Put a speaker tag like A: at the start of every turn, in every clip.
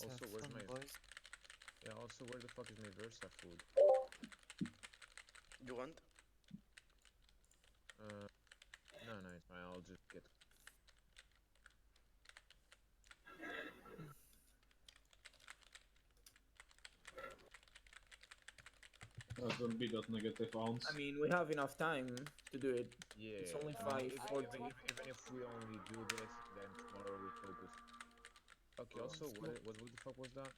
A: Also, where's my...
B: boys?
A: Yeah, also, where the fuck is my Versa food?
C: You want?
A: No, no, it's fine. I'll just get...
D: That will be that negative ounce.
E: I mean, we have enough time to do it.
A: Yeah,
E: It's only
A: I mean,
E: 5:40.
A: even if we only do this, then tomorrow we focus. Okay, also, what the fuck was that?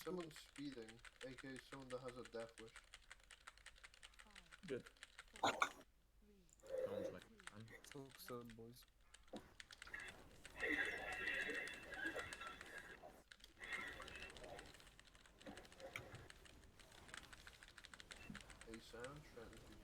F: Someone's speeding, aka someone that has a death wish.
E: Good.
A: Sounds like fun.
B: Focus on, boys.
F: Hey Sam, strategy.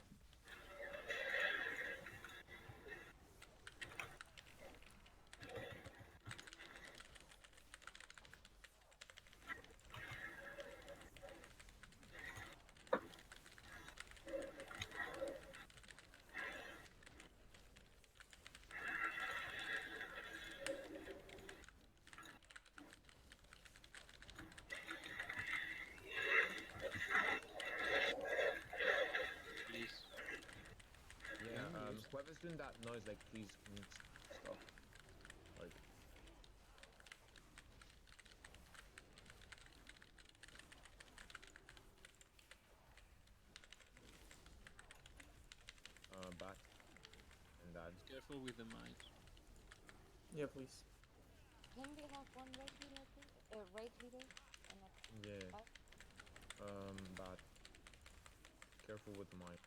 B: Please.
A: Yeah, whoever's doing that noise, like, please, can you stop? Like... Bat and Dad.
G: Careful with the mic.
E: Yeah, please.
H: Can we have one right healer, please? Right healer? And
A: Yeah.
H: five?
A: Bat. Careful with the mic.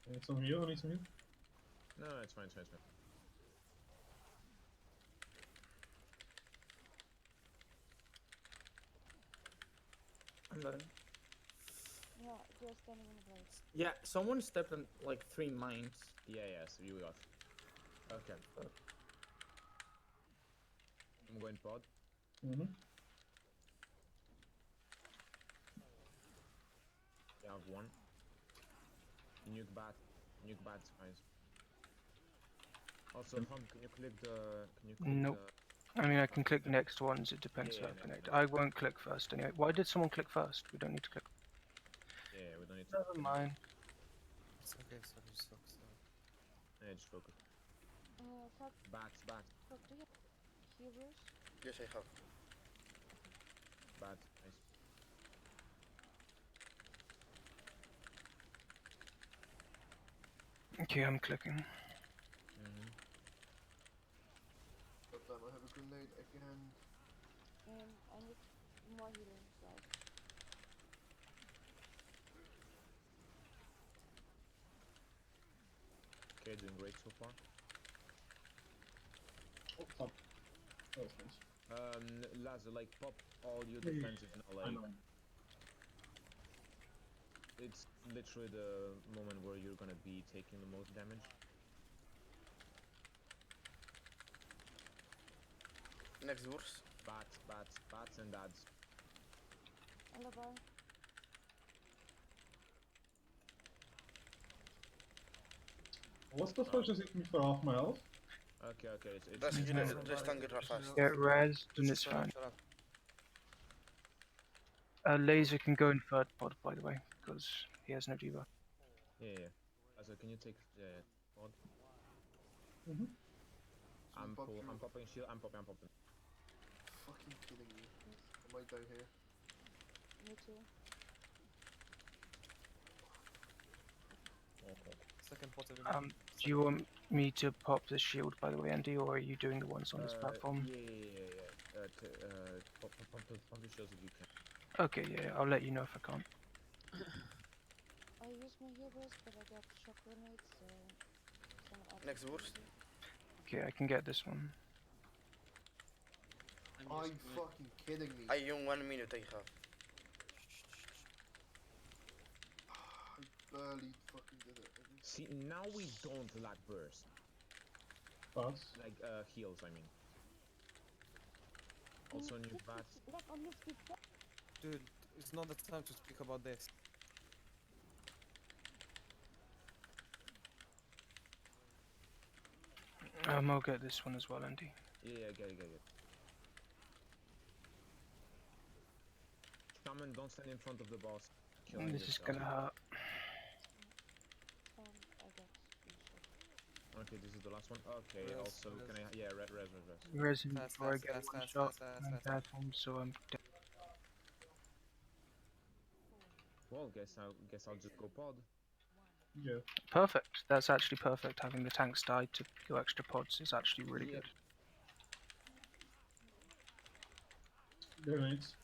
D: I need some heal, I need some heal.
A: No, it's fine, it's fine, it's fine.
E: I'm done.
H: Yeah, you're standing in the place.
E: Yeah, someone stepped on like 3 mines.
A: Yeah, yeah, so you got... Okay. I'm going pod.
D: Mm-hmm.
A: You have one. Nuke bat. Nuke bats, guys. Also, Hum, can you click the... Can you click
I: Nope. I mean, I can click next ones, it depends
A: Yeah,
I: how I
A: next
I: connect.
A: one.
I: I won't click first anyway. Why did someone click first? We don't need to click.
A: Yeah, we don't need to...
I: Never mind.
B: It's okay, sorry, just focus on.
A: Yeah, just focus.
H: Fuck,
A: Bats, bats,
H: fuck, do you have healers?
C: Yes, I have.
A: bats. Nice.
I: Okay, I'm clicking.
F: God damn, I have a grenade again.
H: I need more healing, guys.
A: Okay, doing great so far.
D: Oh, top. That was nice.
A: Lazo, like, pop all your
D: Yeah, yeah,
A: defenses now,
D: I
A: like...
D: know.
A: It's literally the moment where you're gonna be taking the most damage.
C: Next verse.
A: Bats, bats, bats and dads.
H: On the bar.
D: What's the fuck just hit me for half my health?
A: Okay, okay, it's...
C: That's
A: it's
C: engineer, just tank it fast.
I: Get res, then it's
B: Shut up,
I: fine.
B: shut up.
I: Laser can go in third pod, by the way, because he has no debuff.
A: Yeah, yeah. Lazo, can you take... pod?
D: Mm-hmm.
A: I'm
F: pop
A: cool,
F: you.
A: I'm popping shield, I'm popping.
F: Fucking kidding me. I might die here.
H: Me too.
A: Okay.
B: Second pot everybody.
I: Do you want me to pop the shield, by the way, Andy, or are you doing the ones on this platform?
A: Yeah. Pump the shields if you can.
I: Okay, yeah, I'll let you know if I can't.
H: I use my healers, but I got shock grenades, so... someone else
C: Next
H: can
C: verse.
H: do it.
I: Okay, I can get this one.
F: Are you fucking kidding me?
C: I in 1 minute I have.
F: I barely fucking did it.
A: See, now we don't lack burst.
D: Pass.
A: Like, heals, I mean. Also new bats.
H: Like, on this big bat.
B: Dude, it's not the time to speak about this.
I: I'll get this one as well, Andy.
A: Yeah, get it. Shaman, don't stand in front of the boss. Killing
I: This is
A: yourself.
I: gonna hurt.
H: I got reshoot.
A: Okay, this is the last one. Okay,
B: Res,
A: also,
B: res.
A: can I... Yeah, res.
I: Resin
B: Fast,
I: before I
B: fast,
I: get
B: fast,
I: one
B: fast,
I: shot.
B: fast,
I: I'm
B: fast,
I: bad
B: fast.
I: one, so I'm dead.
A: Well, guess I'll just go pod.
D: Yeah.
I: Perfect. That's actually perfect. Having the tanks die to go extra pods is actually really
A: Yep.
I: good.
D: Grenades.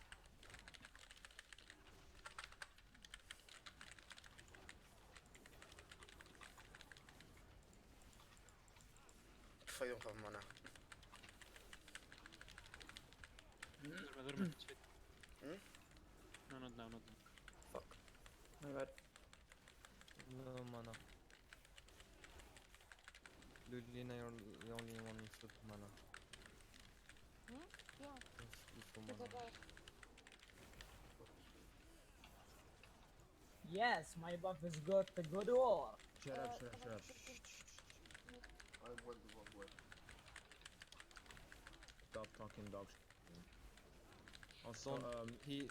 C: I don't have mana. Hmm?
G: No, not now.
E: Fuck. My bad.
B: No mana. Lulina, you're only one shot mana.
H: Yeah,
B: It's full
H: because I
B: mana.
H: got
J: Yes, my buff is good to good war.
A: Shut up.
F: I went the wrong way.
A: Stop talking dog shit. Also,
B: Don't he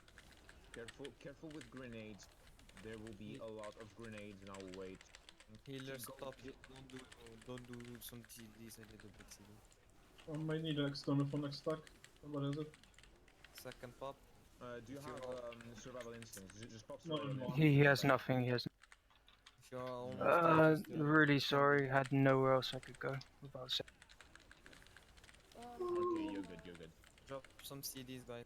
A: careful with grenades. There will be a lot of grenades in our way.
B: healer
A: Go-
B: stop. Don't do some TDs. I did a big CD.
D: I might need an external for next stack. What is it?
B: Second pop.
A: Do you
B: If
A: have
B: you're-
A: survival instincts? Just pop
D: No,
A: survival
D: no,
A: instincts.
I: He has nothing. He has.
B: If you're almost dead, just,
I: Really sorry. Had nowhere else I could go without saying.
A: Okay, you're good.
B: drop some CDs, guys.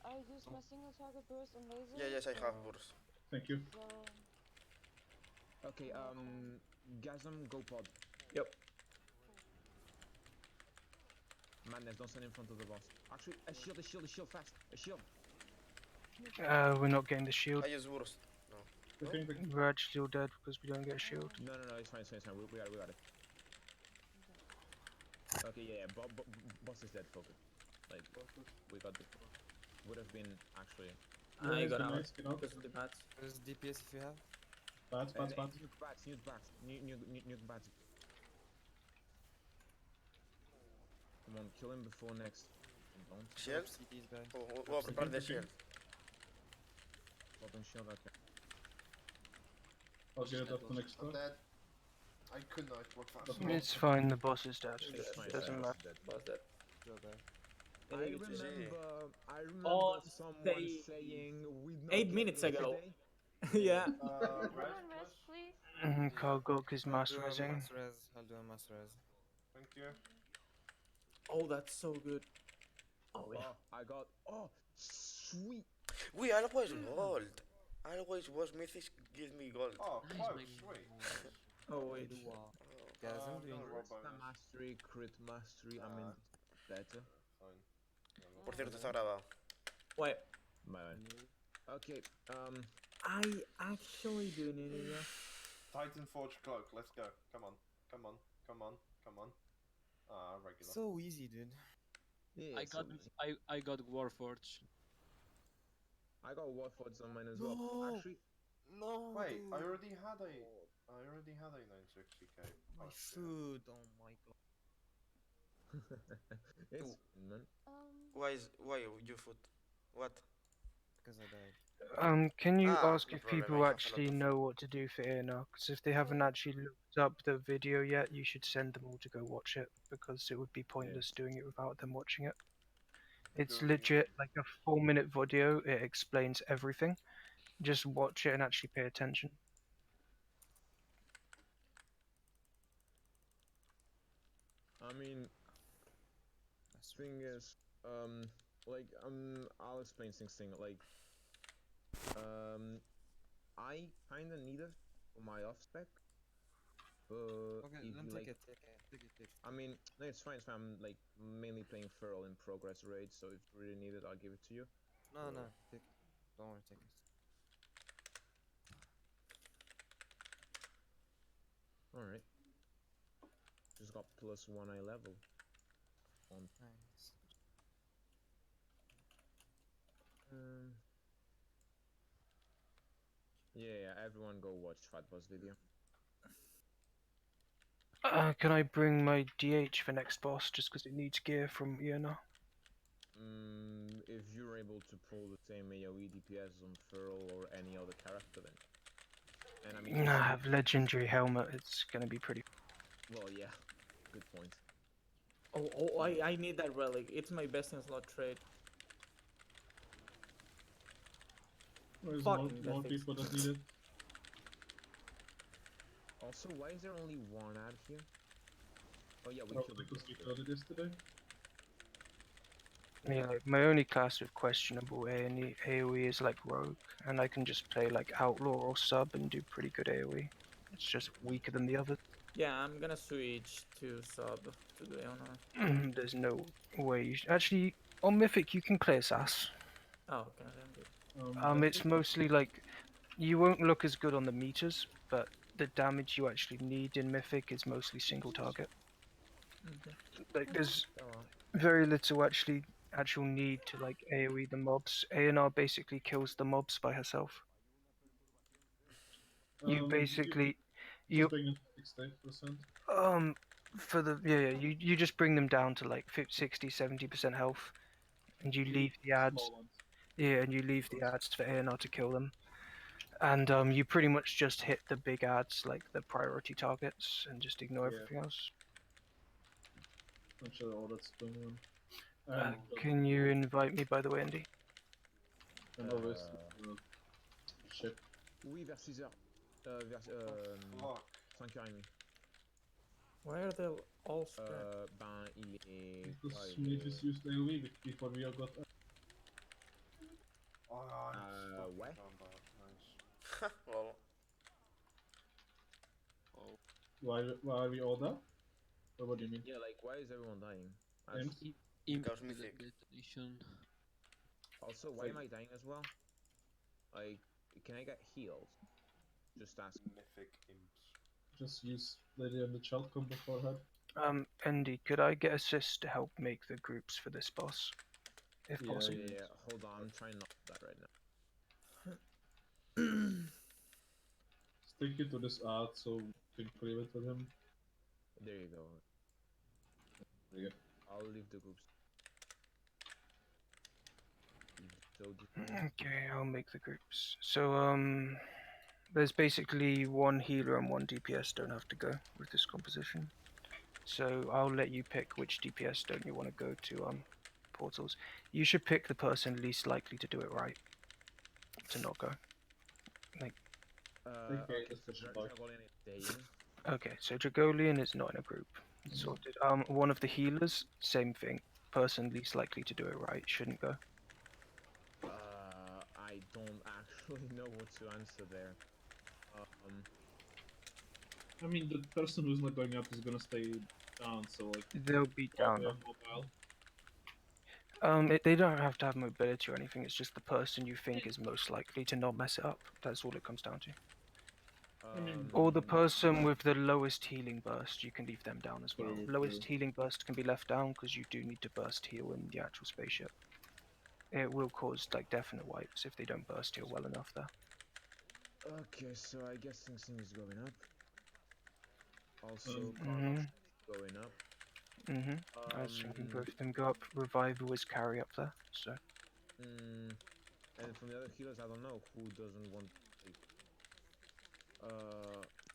H: I used my single target burst on laser.
C: Yeah, yes, I have burst.
D: Thank you.
H: So
A: Okay, Gasm, go pod.
E: Yep.
A: Madness, don't stand in front of the boss. Actually, a shield, fast. A shield.
I: We're not getting the shield.
C: I use burst.
D: Okay,
I: We're actually all dead because we don't get a shield.
A: No, it's fine. We got it. Okay, yeah, boss is dead, focus. Like, we got this. Would have been, actually...
E: I got out
D: grenades, get out.
E: because of the bats.
B: There's DPS if you have.
D: Bats.
A: Nuke bats. Come on, kill him before next. Don't
C: Shield?
B: CDs, guys.
C: Oh, prepare the shield.
A: open shield, okay.
D: I'll get it after next
F: I'm
D: stack.
F: dead. I could not walk fast.
D: That's
F: enough.
I: It's fine. The boss is dead.
A: It's fine,
I: Doesn't matter.
E: Boss dead.
B: Go, guys.
A: I
E: Hey,
A: remember
E: On
A: someone
E: stage.
A: saying we
E: 8 minutes ago.
A: Today.
E: Yeah.
H: everyone rest, please.
I: Carl Gok is
B: I'll
I: mass
B: do a
I: resing.
B: mass res. I'll do a mass res.
F: Thank you.
E: Oh, that's so good. Oh yeah.
A: I got... Oh, sweet.
C: We always gold. Always was mythic give me gold.
F: Oh,
G: Nice,
F: close,
G: mate.
F: sweet.
E: Oh wait.
B: Guys, I'm doing
F: another raw
A: Star
F: bonus.
A: mastery, crit mastery, I mean, better.
F: Fine.
C: Por cierto, está grabado.
E: Wait.
A: Bye. Okay,
E: I actually do need it. Yeah.
F: Titan Forge Cloak, let's go. Come on. Regular.
B: so easy, dude.
A: yeah,
G: I got I got Warforged.
A: I got Warforged on mine as well.
B: No.
A: Actually,
B: No.
F: Wait,
B: dude.
F: I already had a 960k.
B: My
F: post, yeah.
B: food. Oh my god.
A: it's man.
C: Why you foot? What?
B: Because I died.
I: Can you
C: Ah,
I: ask
C: no
I: if
C: problem,
I: people
C: I have a lot
I: actually
C: of
I: know what to do for Eonar? Because if they haven't actually looked up the video yet, you should send them all to go watch it, because it would be pointless doing it without them watching it. It's
F: Doing-
I: legit like a 4-minute video. It explains everything. Just watch it and actually pay attention.
A: I mean, thing is, like, I'll explain things. Like, I kinda need it for my off spec, but
B: Okay,
A: if
B: then
A: you
B: take
A: like,
B: it. Take it.
A: I mean, no, it's fine. I'm like mainly playing Feral in progress raid, so if you really need it, I'll give it to you.
B: No, take it. Don't worry, take it.
A: All right. Just got +1 eye level.
B: Nice.
A: Yeah, everyone go watch Fat Boss video.
I: Can I bring my DH for next boss just because it needs gear from Eonar?
A: If you're able to pull the same AoE DPS on Furl or any other character, then. And I mean,
I: I have legendary helmet. It's gonna be pretty.
A: well, yeah, good point.
E: Oh, I need that relic. It's my best in slot trade.
D: There's
E: Fucking
D: more
E: graphics.
D: people that need it.
A: Also, why is there only one ad here? Oh yeah, we
D: Oh,
A: killed it
D: because we
A: yesterday.
D: killed it yesterday.
I: Yeah, like my only class with questionable AoE is like rogue, and I can just play like outlaw or sub and do pretty good AoE. It's just weaker than the others.
E: Yeah, I'm gonna switch to sub to the Eonar.
I: There's no way you actually on Mythic you can clear SAS.
E: Oh, okay, then good.
D: That's
I: It's
D: it.
I: mostly like you won't look as good on the meters, but the damage you actually need in Mythic is mostly single target.
E: Okay.
I: Like there's
A: Oh, well.
I: very little actual need to like AoE the mobs. Eonar basically kills the mobs by herself. You basically
D: just bring it 68%.
I: for the you just bring them down to like 60-70% health, and you leave the ads.
D: Small ones.
I: Yeah, and you leave the ads for Eonar to kill them. And you pretty much just hit the big ads, like the priority targets, and just ignore
D: Yeah.
I: everything else.
D: I'm sure all that's going on.
I: Can you invite me, by the way, Andy?
D: And always ship.
A: Oui, vers 6h. Vers 5h30.
E: Why are they all spread?
A: Ben, il est.
D: Because
A: quoi,
D: we just used AoE before we all got.
A: Ouais.
F: Nice.
C: Well,
D: Why are we all dead? Or what do you mean?
A: Yeah, like, why is everyone dying?
D: Imps?
C: Because Mythic.
A: Also, why am I dying as well? Like, can I get healed? Just ask.
F: Mythic imps.
D: Just use Lady and the Child combo forehead.
I: Andy, could I get assist to help make the groups for this boss, if
D: Yeah,
I: possible?
A: Yeah, hold on, I'm trying not to do that right now.
D: Stick it to this ad so we can clear it with him.
A: There you go.
D: There you go.
A: I'll leave the groups.
I: Okay, I'll make the groups. So, there's basically one healer and one DPS don't have to go with this composition. So I'll let you pick which DPS don't you want to go to portals. You should pick the person least likely to do it right. To not go. Like.
D: Okay,
A: So
D: that's the bug.
A: Dragolian is staying.
I: Okay, so Dragolian is not in a group. Sorted. One of the healers, same thing. Person least likely to do it right shouldn't go.
A: I don't actually know what to answer there.
D: I mean, the person who's not going up is gonna stay down, so like.
I: They'll be down.
D: Mobile.
I: They don't have to have mobility or anything. It's just the person you think is most likely to not mess it up. That's all it comes down to. Or the person with the lowest healing burst, you can leave them down as well. Lowest healing burst can be left down because you do need to burst heal in the actual spaceship. It will cause like definite wipes if they don't burst heal well enough there.
A: Okay, so I guess Sing Sing is going up. Also,
I: Mhm.
A: going up.
I: I was thinking both of them go up. Revival is carry up there, so.
A: And from the other healers, I don't know who doesn't want to take.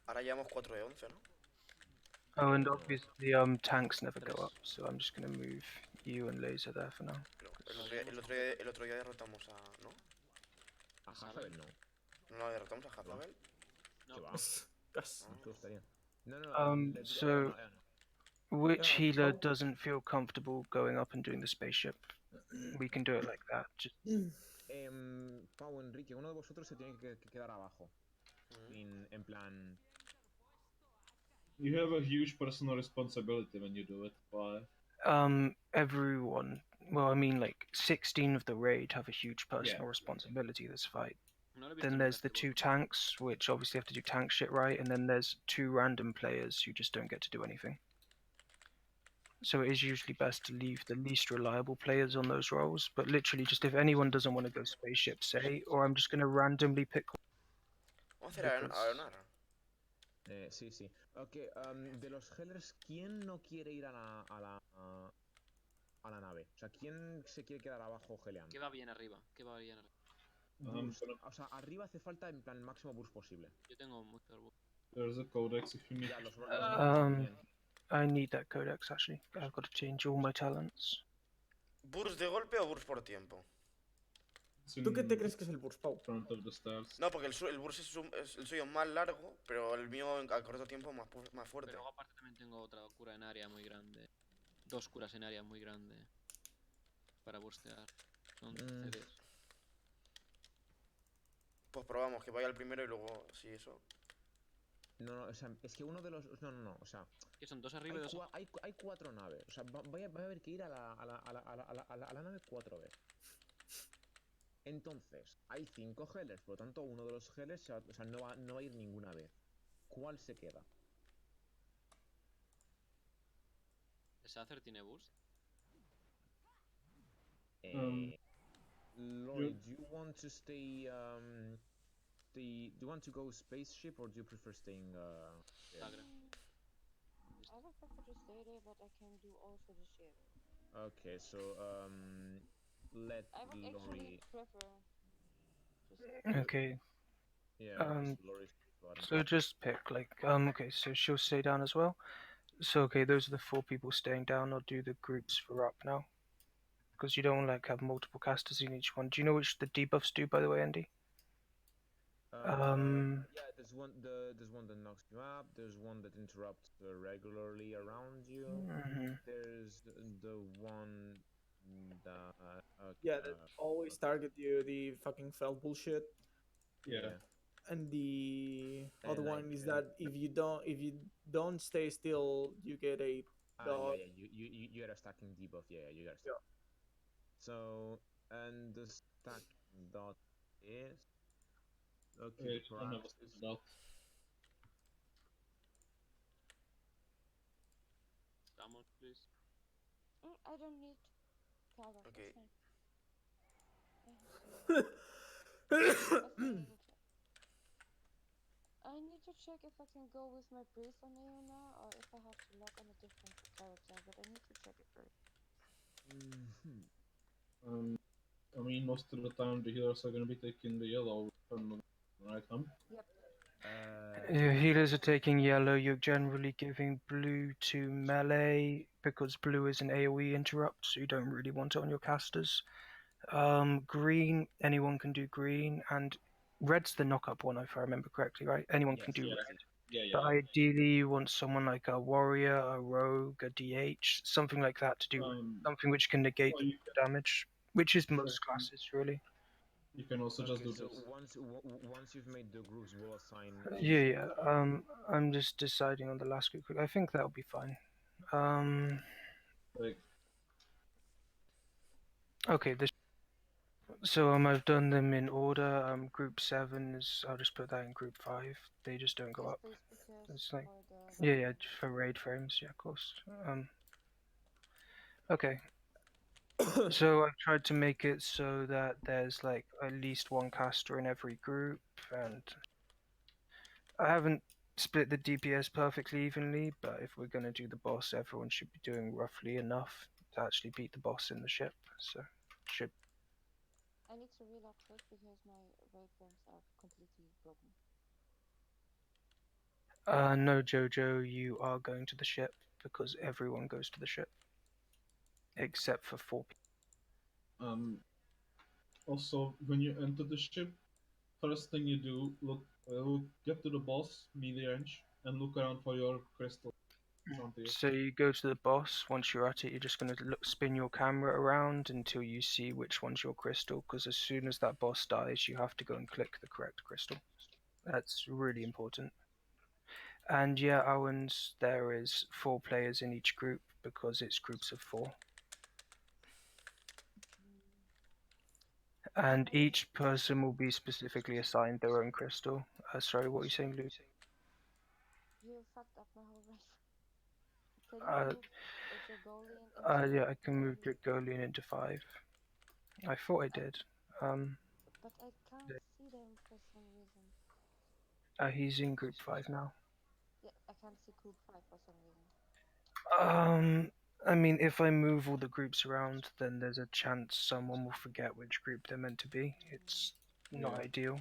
C: ahora llevamos 4 de 11, ¿no?
I: Oh, and obviously, tanks never go up, so I'm just gonna move you and Laser there for now.
C: No, el otro día derrotamos a... ¿no?
A: A Hazabel no.
C: ¿No la derrotamos a Hazabel?
A: ¿Qué va?
E: Yes.
A: Me gustaría. No,
I: So, which healer doesn't feel comfortable going up and doing the spaceship? We can do it like that. Just...
A: Pau, Enrique, uno de vosotros se tiene que quedar abajo. En plan...
D: You have a huge personal responsibility when you do it. Why?
I: Everyone. Well, I mean, like 16 of the raid have a huge personal responsibility this fight. Then there's the 2 tanks, which obviously have to do tank shit right, and then there's 2 random players who just don't get to do anything. So it is usually best to leave the least reliable players on those roles, but literally just if anyone doesn't want to go spaceship, say, or I'm just going to randomly pick...
C: Vamos a hacer a Eonar.
A: Sí, sí. Ok, de los Hellers, ¿quién no quiere ir a la nave? O sea, ¿quién se quiere quedar abajo geleando?
G: ¿Qué va bien arriba? ¿Qué va bien arriba?
A: Burst. O sea, arriba hace falta en plan máximo burst posible.
G: Yo tengo mucho burst.
D: There's a codex if you need.
A: Ya, los míos también.
I: I need that codex actually. I've got to change all my talents.
C: ¿Burst de golpe o burst por tiempo?
D: It's
E: ¿Tú qué te
D: in
E: crees que es el burst, Pau?
D: front of the stars.
C: No, porque el burst es el suyo más largo, pero el mío a corto tiempo más fuerte.
G: Pero luego aparte también tengo otra cura en área muy grande. 2 curas en área muy grande. Para burstear. Son CDs.
C: Pues probamos que vaya el primero y luego, sí, eso.
A: No, no, o sea, es que uno de los... No, no, no, o sea...
G: ¿Qué son? 2 arriba y 2 abajo.
A: Hay 4 naves. O sea, va a haber que ir a la nave 4 veces. Entonces, hay 5 Hellers, por lo tanto, uno de los Hellers o sea, no va a ir ninguna vez. ¿Cuál se queda?
G: ¿Sacer tiene burst?
A: Lori, do you want to stay, do you want to go spaceship or do you prefer staying,
G: Sagra.
H: I would prefer to stay there, but I can do also the ship.
A: Okay, so, let
H: I would
A: Lori...
H: actually prefer to stay.
I: Okay.
A: Yeah, so Lori's...
I: So just pick like okay, so she'll stay down as well. So okay, those are the 4 people staying down. I'll do the groups for up now. Because you don't like have multiple casters in each one. Do you know which the debuffs do, by the way, Andy?
A: Yeah, there's one that knocks you up. There's one that interrupts regularly around you. There's the one that
E: Yeah, that always target you, the fucking fell bullshit.
D: Yeah.
E: And the
A: And
E: other
A: like,
E: one is that if you don't stay still, you get a dog.
A: you get a stacking debuff. Yeah, you get a stack.
E: Yeah.
A: So, and the stacking dot is okay.
G: Vamos, please.
H: I don't need cover.
C: Okay.
H: I need to check if I can go with my priest on Eonar or if I have to lock on a different character, but I need to check it first.
D: I mean, most of the time the healers are going to be taking the yellow, right, Hum?
H: Yep.
I: Healers are taking yellow. You're generally giving blue to melee because blue is an AoE interrupt, so you don't really want it on your casters. Green, anyone can do green, and red's the knock-up one, if I remember correctly, right? Anyone can do red.
D: Yeah.
I: But ideally, you want someone like a warrior, a rogue, a DH, something like that to do something which can negate the damage, which is most classes, really.
D: You can also just do
A: so
D: this.
A: once you've made the groups, we'll assign.
I: Yeah. I'm just deciding on the last group. I think that'll be fine. Okay. So I've done them in order. Group 7 is. I'll just put that in group 5. They just don't go up. It's like yeah, for raid frames. Yeah, of course. Okay. So I've tried to make it so that there's like at least one caster in every group, and I haven't split the DPS perfectly evenly, but if we're gonna do the boss, everyone should be doing roughly enough to actually beat the boss in the ship. So should.
H: I need to reload first because my raid frames are completely broken.
I: No, Jojo, you are going to the ship because everyone goes to the ship except for 4 people.
D: Also, when you enter the ship, first thing you do, get to the boss, melee range, and look around for your crystal.
I: So you go to the boss. Once you're at it, you're just going to spin your camera around until you see which one's your crystal, because as soon as that boss dies, you have to go and click the correct crystal. That's really important. And yeah, Owens, there is 4 players in each group because it's groups of 4. And each person will be specifically assigned their own crystal. Sorry, what were you saying, Luke?
H: You fucked up my whole raid. Can you move Dragolian into
I: yeah, I can move Dragolian into 5. I thought I did.
H: But I can't see them for some reason.
I: He's in group 5 now.
H: can't see group 5 for some reason.
I: I mean, if I move all the groups around, then there's a chance someone will forget which group they're meant to be. It's not
D: Yeah.
I: ideal.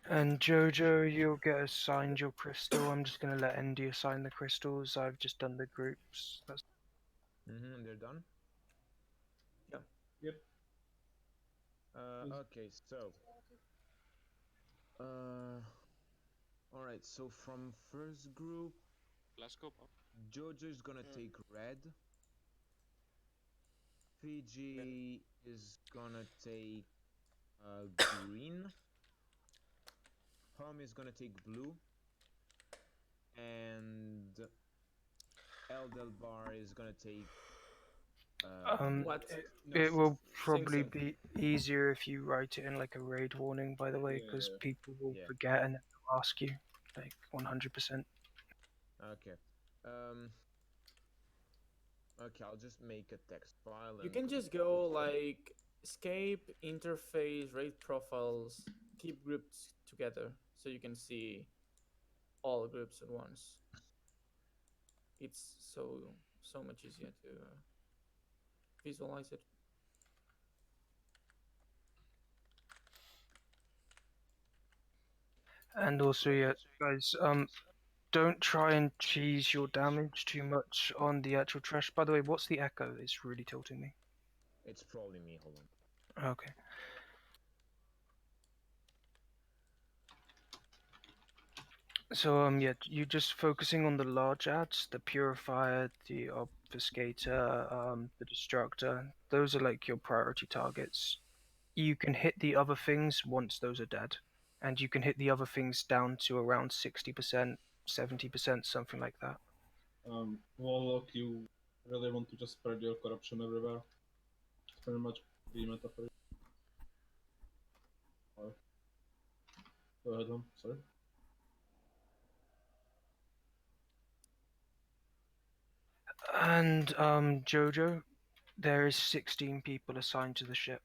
I: And Jojo, you'll get assigned your crystal. I'm just gonna let Andy assign the crystals. I've just done the groups. That's...
A: They're done?
E: Yeah.
D: Yep.
A: Okay, so alright, so from first group, Jojo is gonna take red. Fiji is gonna take green. Home is gonna take blue. And Eldelbar is gonna take
E: What?
I: It will
E: Sing
I: probably
E: sing.
I: be easier if you write it in like a raid warning, by the way, because
D: Yeah.
I: people will
A: Yeah.
I: forget and they'll ask you, like 100%.
A: Okay. Okay, I'll just make a text file.
E: You
A: And
E: can just go like escape, interface, raid profiles, keep groups together so you can see all groups at once. It's so much easier to visualize it.
I: And also, yeah, guys, don't try and cheese your damage too much on the actual trash. By the way, what's the echo? It's really tilting me.
A: it's probably me. Hold on.
I: Okay. So yeah, you just focusing on the large ads, the purifier, the obfuscator, the destructor. Those are like your priority targets. You can hit the other things once those are dead, and you can hit the other things down to around 60%, 70%, something like that.
D: Warlock, you really want to just spread your corruption everywhere. It's pretty much the meta for it. Go ahead, sorry.
I: And Jojo, there is 16 people assigned to the ship.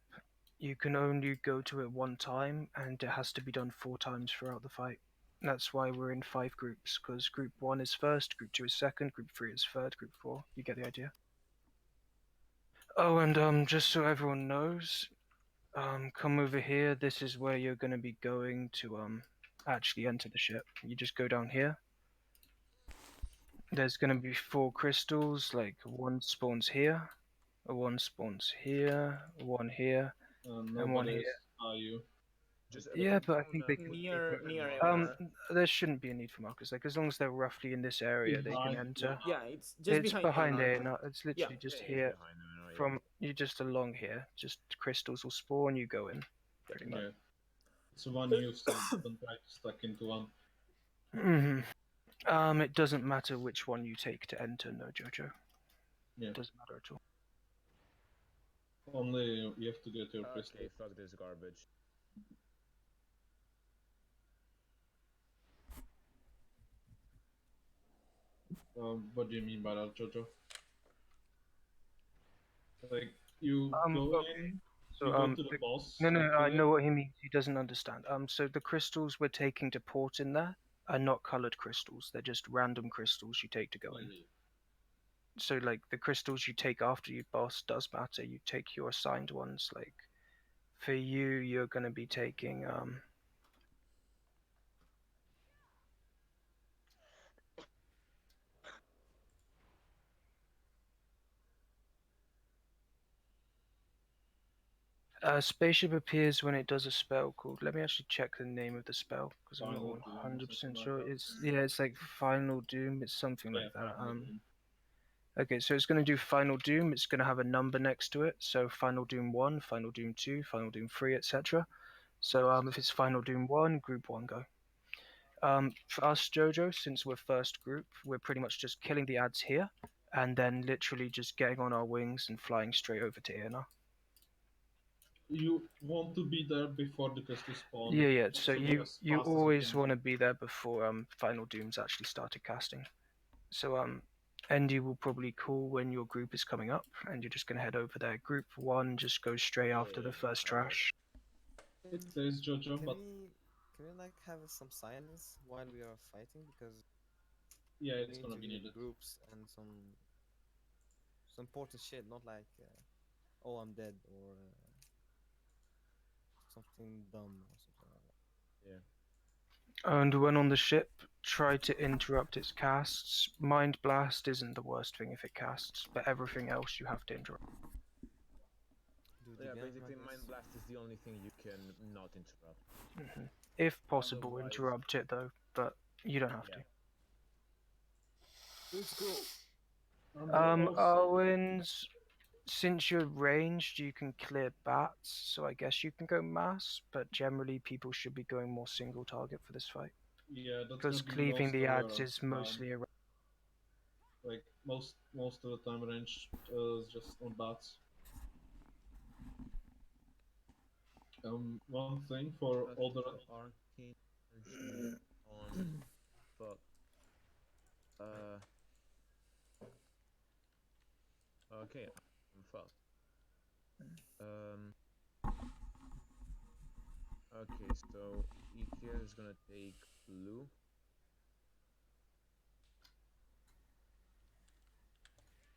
I: You can only go to it one time, and it has to be done 4 times throughout the fight. That's why we're in 5 groups, because group 1 is first, group 2 is second, group 3 is third, group 4. You get the idea. Oh, and just so everyone knows, come over here. This is where you're going to be going to actually enter the ship. You just go down here. There's going to be 4 crystals, like one spawns here, one spawns here, one here, and one here.
D: You.
A: Just
I: Yeah, but I think they can.
E: Near Eonar.
I: There shouldn't be a need for markers. Like as long as they're roughly in this area, they can enter.
E: Yeah, it's just
I: behind
E: Eonar.
I: Eonar. It's literally just here.
A: behind them, yeah.
I: From you just along here, just crystals will spawn. You go in, pretty much.
D: Yeah. It's one use, so don't try to stuck into one.
I: It doesn't matter which one you take to enter, no, Jojo.
D: Yeah.
I: It doesn't matter at all.
D: Only you have to get your crystal.
A: Okay, fuck this garbage.
D: What do you mean by that, Jojo? Like, you go in,
I: so,
D: you go to the boss.
I: No, I know what he means. He doesn't understand. So the crystals we're taking to port in there are not colored crystals. They're just random crystals you take to go in. So, like, the crystals you take after you boss does matter. You take your assigned ones. Like, for you, you're going to be taking, spaceship appears when it does a spell called. Let me actually check the name of the spell because I'm not 100% sure. It's like Final Doom. It's something like that. Okay, so it's going to do Final Doom. It's going to have a number next to it. So Final Doom 1, Final Doom 2, Final Doom 3, etc. So if it's Final Doom 1, Group 1 go. For us, Jojo, since we're first group, we're pretty much just killing the ads here, and then literally just getting on our wings and flying straight over to Eonar.
D: You want to be there before the crystal spawn.
I: Yeah. So you always want to be there before Final Doom's actually started casting. So Andy will probably call when your group is coming up, and you're just gonna head over there. Group 1 just goes straight after the first trash.
D: It says Jojo, but
B: can we like have some silence while we are fighting, because
D: Yeah,
B: we
D: it's
B: need
D: gonna
B: to
D: be
B: hear
D: needed.
B: groups and some important shit, not like oh I'm dead or something dumb or something like that.
A: Yeah.
I: And when on the ship, try to interrupt its casts. Mind Blast isn't the worst thing if it casts, but everything else you have to interrupt.
B: Do it
A: Yeah,
B: again, I
A: basically,
B: guess.
A: Mind Blast is the only thing you can not interrupt.
I: If possible,
A: Otherwise-
I: interrupt it though, but you don't have
A: Yeah.
J: Let's go.
I: Owens, since you're ranged, you can clear bats, so I guess you can go mass, but generally people should be going more single target for this fight.
D: Yeah, that's
I: Because
D: gonna be
I: cleaving
D: most
I: the
D: of
I: ads
D: your
I: is
D: round.
I: mostly a
D: Like most of the time, range is just on bats. One thing for all the
A: Arcane Tension on fuck. Okay, I'm fucked. Okay, so Ikea is gonna take blue.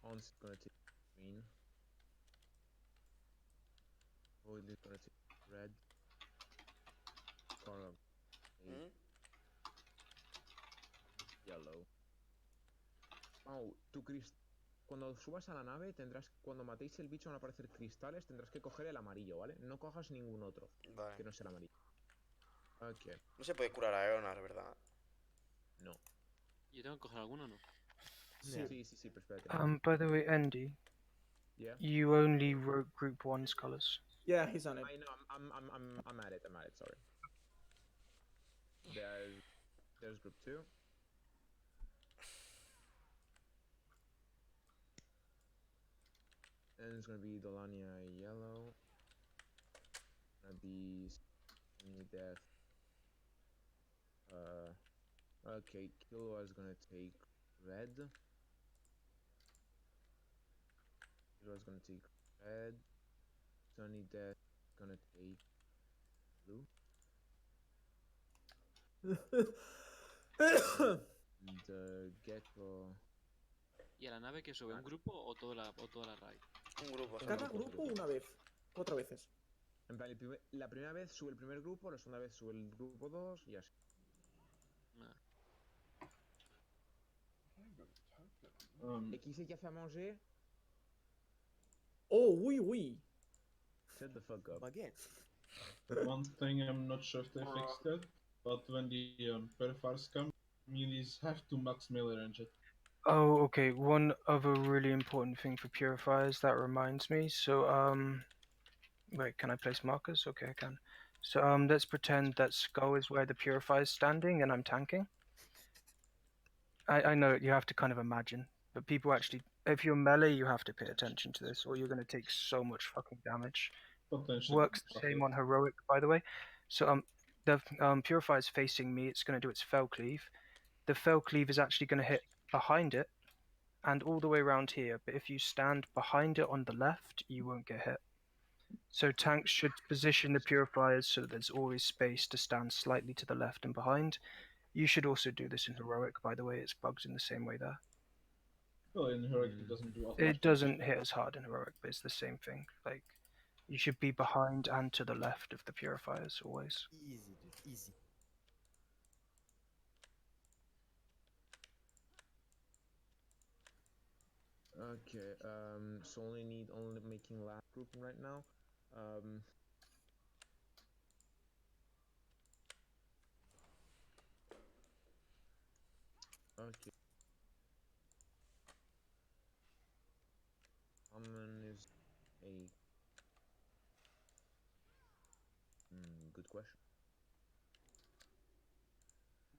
A: Ons is gonna take green. Void is gonna take red. Carl take yellow. Oh, cuando subas a la nave cuando matéis el bicho van a aparecer cristales, tendrás que coger el amarillo, ¿vale? No cojas ningún otro
C: Vale.
A: que no sea el amarillo. Ok.
C: No se puede curar a Eonar, ¿verdad?
A: No.
G: ¿Yo tengo que coger alguno o no?
A: Sí, pero espérate.
I: By the way, Andy,
A: Yeah.
I: you only wrote Group 1's colors.
E: Yeah, he's on it.
A: I know. I'm at it. Sorry. There's group 2. And it's gonna be Dolania yellow. Gonna be Death. Okay, Killua is gonna take red. Killua's gonna take red. Sunny Death is gonna take blue. The Gecko.
G: ¿Y a la nave que sube? ¿Un grupo o toda la raid?
C: Un grupo.
E: Cada grupo una vez. 4 veces.
A: En plan, la primera vez sube el primer grupo, la segunda vez sube el grupo 2 y así. Et qui c'est qui a fait à manger?
E: Oh, oui, oui.
A: Shut the fuck up.
D: One thing I'm not sure if they fixed it, but when the purifiers come, melees have to max melee range it.
I: Oh, okay. One other really important thing for purifiers that reminds me. So, wait, can I place markers? Okay, I can. So, let's pretend that Skull is where the purifier is standing and I'm tanking. I know you have to kind of imagine, but people actually, if you're melee, you have to pay attention to this, or you're going to take so much fucking damage.
D: Potentially.
I: Works the same on heroic, by the way. So, the purifier is facing me. It's going to do its fell cleave. The fell cleave is actually going to hit behind it and all the way around here, but if you stand behind it on the left, you won't get hit. So tanks should position the purifiers so that there's always space to stand slightly to the left and behind. You should also do this in heroic, by the way. It's bugs in the same way there.
D: Well, in heroic it doesn't do as much.
I: It doesn't hit as hard in heroic, but it's the same thing. Like, you should be behind and to the left of the purifiers always.
B: Easy, dude, easy.
A: Okay, so only making last group right now. Okay. Common is a good question.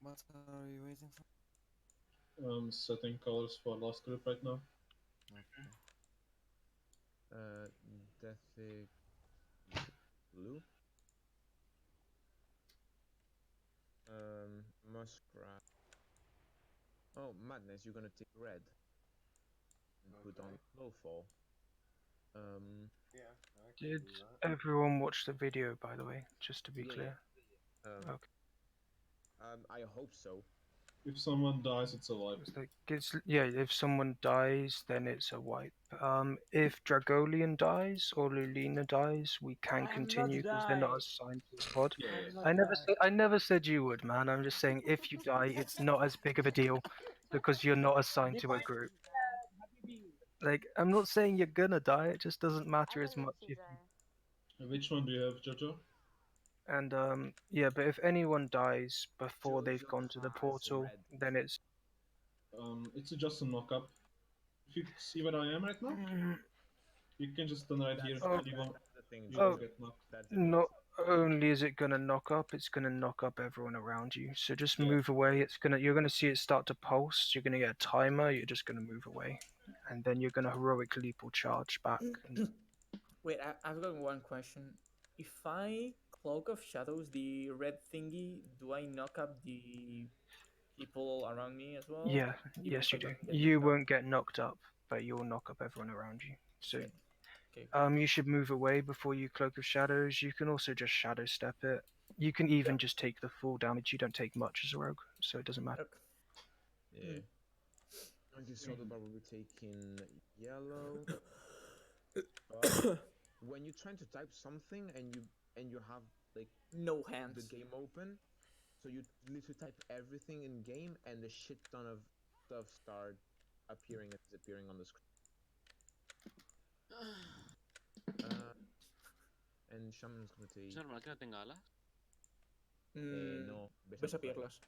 B: What are you waiting for?
D: Setting colors for last group right now.
B: Okay.
A: Deathic blue. Muskrat. Oh, Madness, you're gonna take red. And put on Lowfall.
F: Yeah, I can
I: Did
F: do that.
I: everyone watch the video, by the way, just to be clear?
A: Yeah.
I: Okay.
A: I hope so.
D: If someone dies, it's a wipe.
I: Yeah, if someone dies, then it's a wipe. If Dragolian dies or Lulina dies, we can
J: I'm
I: continue
J: not
I: because they're not
J: die.
I: assigned to the pod.
D: Yeah,
J: I'm
D: yeah.
J: not
I: I never said you would, man. I'm just saying if you die, it's not as big of a deal because you're not assigned to a
J: Define
I: group.
J: Habibi.
I: Like, I'm not saying you're gonna die. It just doesn't
H: I
I: matter as
H: will
I: much
H: let you
I: if you.
H: die.
D: Which one do you have, Jojo?
I: And yeah, but if anyone dies before they've
A: Jojo
I: gone to the
A: has
I: portal,
A: red.
I: then it's.
D: It's just a knock-up. If you see where I am right now, you can just stand right here
A: That's,
D: and you won't,
A: that's the thing,
D: you won't
A: Jojo.
D: get knocked.
A: That's the
I: Not
A: glitch.
I: only is it gonna knock up, it's gonna knock up everyone around you. So just
D: Yeah.
I: move away. You're gonna see it start to pulse. You're gonna get a timer. You're just gonna move away, and then you're gonna heroic leap or charge back.
E: Wait, I've got one question. If I Cloak of Shadows, the red thingy, do I knock up the people around me as well?
I: Yeah,
E: Even
I: yes
E: if I
I: you do.
E: don't get
I: You
E: knocked up?
I: won't get knocked up, but you'll knock up everyone around you. So
E: Sweet. Okay, cool.
I: you should move away before you Cloak of Shadows. You can also just shadow step it. You can even just take the full damage. You don't take much as a rogue, so it doesn't matter.
E: Okay.
A: Yeah. Okay, so the bar will be taking yellow. But when you're trying to type something and you have like
E: No hands.
A: the game open, so you literally type everything in game and a shit ton of stuff start appearing and disappearing on the screen. And Shaman's gonna take.
G: ¿Es normal que no tenga alas?
A: No,
E: Ves a pillarlas.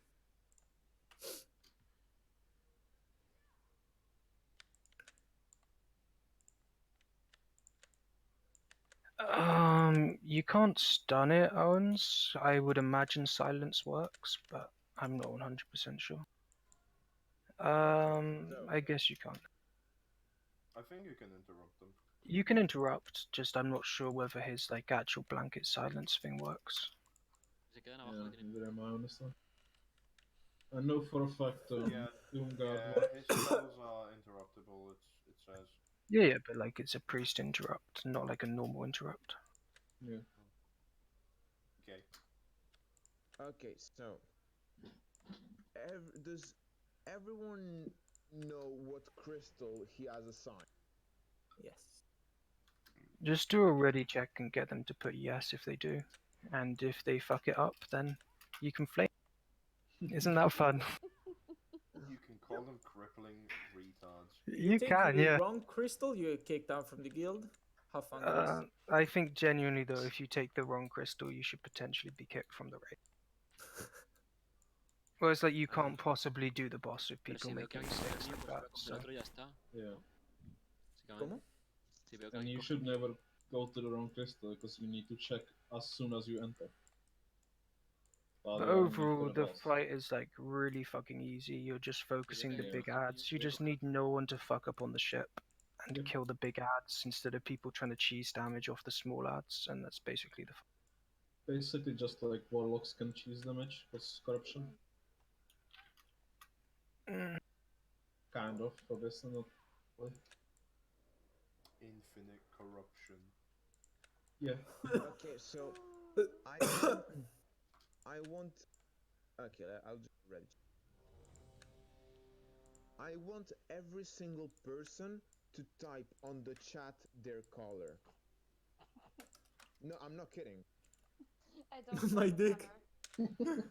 I: You can't stun it, Owens. I would imagine silence works, but I'm not 100% sure. I guess you can't.
F: I think you can interrupt them.
I: You can interrupt, just I'm not sure whether his like actual blanket silence thing works.
G: Se quedan abajo.
D: Yeah,
G: Que tienen...
D: neither am I, honestly. I know for a fact
F: Yeah,
D: Doomguard
F: his spells are interruptible, it says.
I: Yeah, but like it's a priest interrupt, not like a normal interrupt.
D: Yeah.
F: Okay.
A: Okay, so does everyone know what crystal he has assigned?
E: Yes.
I: Just do a ready check and get them to put yes if they do. And if they fuck it up, then you can flame. Isn't that fun?
F: You can call them crippling retards.
I: You
E: take
I: can,
E: the
I: yeah.
E: wrong crystal, you're kicked out from the guild. Have fun, guys.
I: I think genuinely though, if you take the wrong crystal, you should potentially be kicked from the raid. Well, it's like you can't possibly do the boss with
G: Pero
I: people
G: si veo que
I: making
G: habéis
I: mistakes
G: venido,
I: like
G: pues
I: that.
G: voy a coger
I: So.
G: otro y ya está.
D: Yeah.
E: ¿Cómo?
G: Si veo que
D: And
G: habéis
D: you
G: cogido-
D: should never go to the wrong crystal because you need to check as soon as you enter.
I: But overall, the fight is like really fucking easy. You're just focusing the big ads. You just need no one to fuck up on the ship and kill the big ads instead of people trying to cheese damage off the small ads, and that's basically the.
D: Basically, just like warlocks can cheese damage because corruption. Kind of, obviously not.
F: Infinite corruption.
D: Yeah.
A: Okay, so I want. Okay, I'll just read it. I want every single person to type on the chat their color. No, I'm not kidding.
H: I don't
E: My
H: know the
E: dick.
H: color.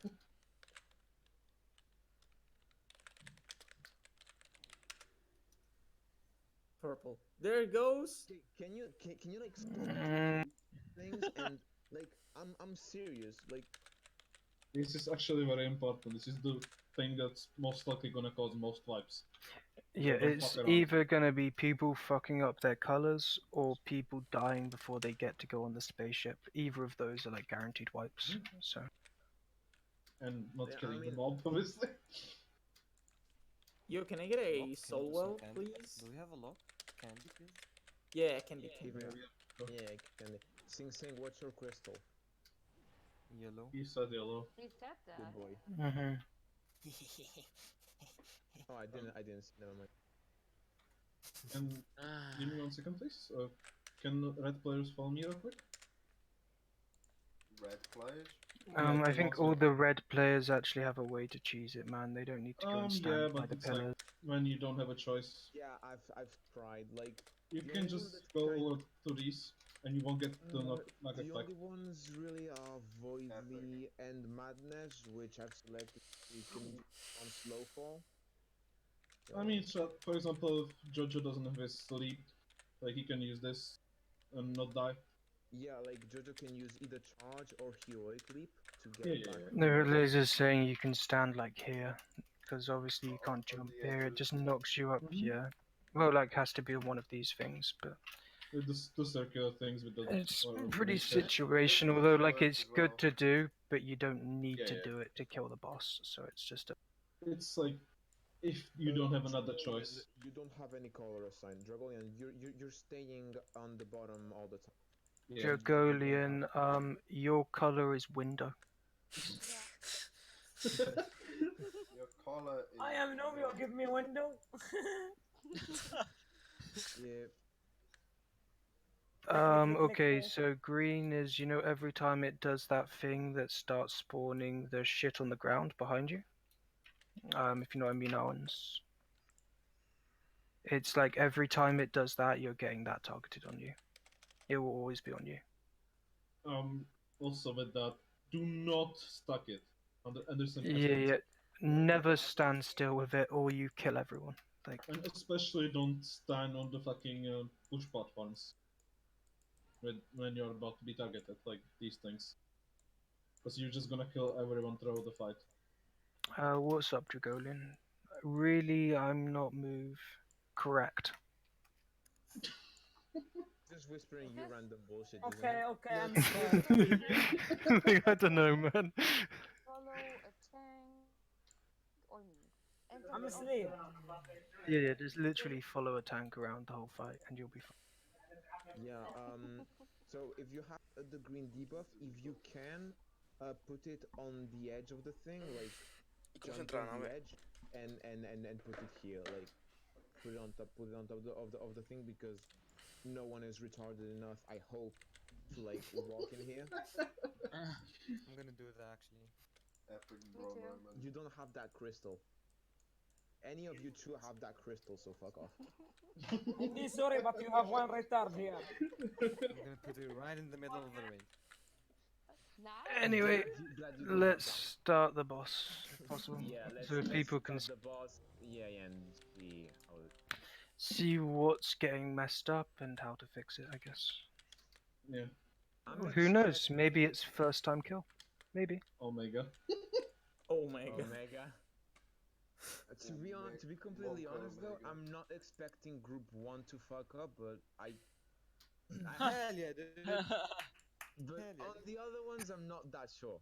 E: Purple. There it goes.
A: Can you like stop things and like I'm serious. Like
D: This is actually very important. This is the thing that's most likely gonna cause most wipes.
I: Yeah,
D: So don't
I: it's
D: fuck around.
I: either gonna be people fucking up their colors or people dying before they get to go on the spaceship. Either of those are like guaranteed wipes. So.
D: And not
A: Yeah,
D: killing
A: I mean-
D: the mob, obviously.
E: Yo, can I get a
B: Lock,
E: soul
B: can you
E: well,
B: do some candy?
E: please?
B: Do we have a lock? Candy, please?
E: Yeah, candy.
A: give me can Sing, what's your crystal?
B: Yellow.
D: He said yellow.
H: He said that.
A: Good boy.
I: Mm-hmm.
A: Oh, I didn't see. Never mind.
D: And give me 1 second, please. Can red players follow me real quick?
F: Red players?
D: Yeah,
I: I
D: the
I: think
D: monster.
I: all the red players actually have a way to cheese it, man. They don't need to go and stand
D: Yeah,
I: by
D: but
I: the
D: it's like
I: pillars.
D: when you don't have a choice.
A: Yeah, I've tried. Like
D: You
A: the
D: can
A: only one
D: just
A: that's kind
D: go to these, and you won't get the knock
A: the
D: attack.
A: only ones really are Voidly and Madness, which I've selected so you can on slow fall.
D: I mean, so, for example, if Jojo doesn't have his sleep, like he can use this and not die.
A: Yeah, like Jojo can use either charge or heroic leap to get
D: Yeah,
A: back.
D: yeah.
I: No, Laser's saying you can stand like here, because obviously you can't
F: On
I: jump
F: the
I: here. It
F: edges.
I: just knocks you up.
D: Mhm.
I: Yeah. Well, like has to be one of these things, but
D: With the circular things with the
I: it's
D: or
I: pretty
D: with the-
I: situational though. Like
F: works
I: it's
F: as
I: good
F: well.
I: to do, but you don't need
D: Yeah,
I: to
D: yeah.
I: do it to kill the boss. So it's just a
D: It's like if you don't have another choice.
A: You don't have any color assigned. Dragolian, you're staying on the bottom all the time.
D: Yeah.
I: Dragolian. Your color is window.
H: Yeah.
F: Your collar is.
J: I am Novio, give me a window.
A: Yeah.
I: Okay, so green is, you know, every time it does that thing that starts spawning the shit on the ground behind you. If you know what I mean, Owens. It's like every time it does that, you're getting that targeted on you. It will always be on you.
D: Also with that, do not stuck it. Understand?
I: Yeah. Never stand still with it, or you kill everyone. Like,
D: And especially don't stand on the fucking push platforms when you're about to be targeted, like these things. Because you're just gonna kill everyone throughout the fight.
I: what's up, Dragolian? Really, I'm not move correct.
A: Just whispering you random bullshit, isn't
J: Okay,
A: it?
J: okay, I'm scared.
I: Like, I don't know, man.
H: Follow a tank or me. And
J: I'm
H: then
J: asleep.
I: Yeah, just literally follow a tank around the whole fight, and you'll be fine.
A: Yeah. So if you have the green debuff, if you can, put it on the edge of the thing, like jump on the edge, and put it here, like put it on top of the thing, because no one is retarded enough, I hope, to like walk in here.
B: I'm gonna do that actually.
F: Epic
H: Me
F: bro
H: too.
F: moment.
A: You don't have that crystal. Any of you two have that crystal, so fuck off.
J: Indeed, sorry, but you have one retard here.
B: I'm gonna put it right in the middle of the ring.
H: Nice.
I: Anyway,
A: Glad you don't
I: let's
A: have that.
I: start the boss, if possible.
A: Yeah,
I: so people can
A: start the boss. Yeah, and see how.
I: see what's getting messed up and how to fix it, I guess.
D: Yeah.
I: Who knows? Maybe it's first time kill. Maybe.
D: Omega.
E: Omega.
A: To be completely honest though, I'm not expecting Group 1 to fuck up, but
B: Hell yeah, dude.
A: but on the other ones, I'm not that sure.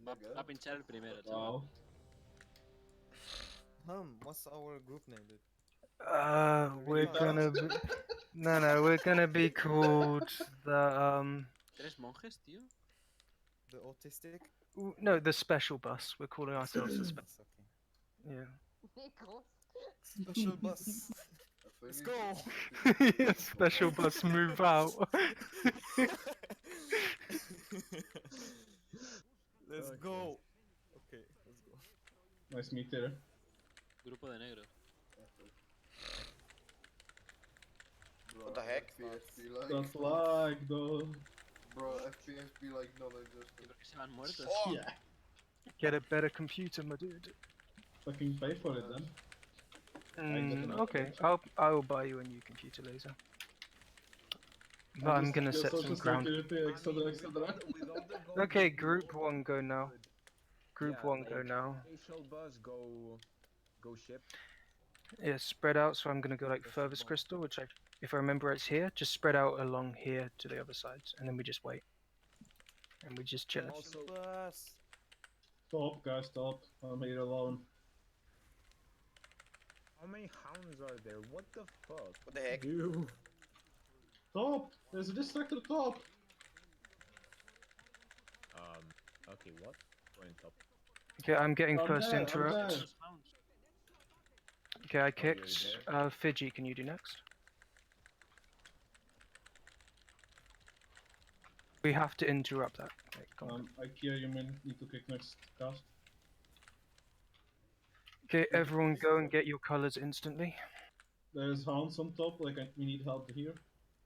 G: Va a pinchar el primero, chaval.
D: Wow.
B: What's our group name, dude?
I: We're gonna be... No, we're gonna be called the
G: ¿Tres monjes, tío?
B: The autistic?
I: No, the special bus. We're calling ourselves the special.
B: Okay.
I: Yeah.
H: Nicholas.
B: Special bus. Let's go.
I: Yeah, special bus move out.
B: Let's go. Okay, let's go.
D: Nice meter.
G: Grupo de negros.
F: Bro,
C: What the heck?
F: FPS be like.
D: That's lag though.
F: Bro, FPS be like non-existent.
G: ¿Por qué se van muertos?
D: Yeah.
I: Get a better computer, my dude.
D: Fucking pay for it then.
I: Okay, I will buy you a new computer, Laser. But I'm gonna set some ground. Okay, group 1 go now. Group 1 go now.
A: Facial buzz, go ship.
I: Yeah, spread out, so I'm gonna go like furthest crystal, which if I remember it's here, just spread out along here to the other sides, and then we just wait. And we just chill.
D: Stop, guys, stop. I'm here alone.
A: How many hounds are there? What the fuck?
C: What the heck?
E: You.
D: Top! There's a distractor top!
A: Okay, what? Going top.
I: Okay, I'm getting
D: I'm
I: first
D: dead, I'm
I: interrupt.
D: dead.
I: Okay, I kicked. Fidgy, can you do next? We have to interrupt that. Okay, come on.
D: IKEA, you need to kick next cast.
I: Okay, everyone go and get your colors instantly.
D: There's hounds on top, like we need help here.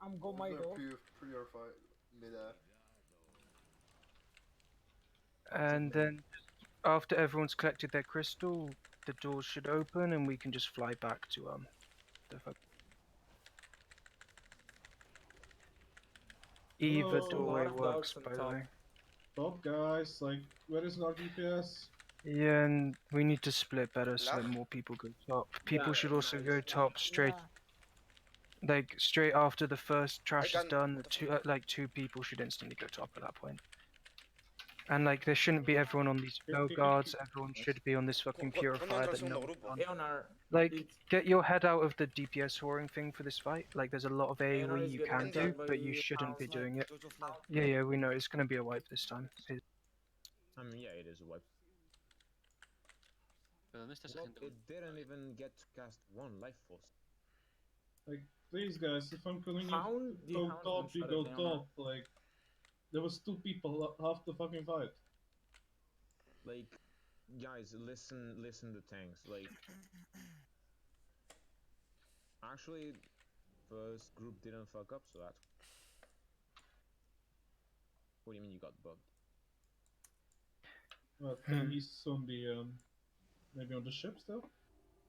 J: I'm go my door.
F: Purify mid-air.
I: And then after everyone's collected their crystal, the doors should open and we can just fly back to the either
D: Oh,
I: doorway
E: of
I: works,
E: dogs on
I: by the
E: top.
I: way.
D: Top guys, like where is our DPS?
I: Yeah, and we need to split better so that
C: Lag?
I: more people go top. People should also
E: nice.
I: go top straight,
J: Yeah.
I: like straight after the first trash is
C: can-
I: done.
C: what the
I: Like two people should instantly go top at that point. And like there shouldn't be everyone on these no guards. Everyone should be on this fucking
C: ¿Cuándo
I: purifier
C: entra el
I: that
C: segundo
I: no one's
C: grupo?
I: on.
E: Eonar,
I: Like,
E: it's-
I: get your head out of the DPS whoring thing for this fight. Like, there's a lot of
E: Eonar
I: AoE
E: is
I: you
E: getting
I: can do,
E: attacked by
I: but you shouldn't be
E: hounds.
I: doing it.
B: Jojo fly.
I: Yeah, we know. It's gonna be a wipe this time.
A: I mean, yeah, it is a wipe.
G: ¿Pero dónde está esa
A: Well,
G: gente?
A: it didn't even get to cast one life force.
D: Like, please guys, if I'm calling
E: Hound-
D: you
E: the
D: go
E: hound
D: top, you
E: one-shotted
D: go
E: Leona.
D: top. Like, there was two people half the fucking fight.
A: Like, guys, listen to tanks. Like, actually, first group didn't fuck up, so that's. What do you mean you got bugged?
D: But he's on the maybe on the ship still.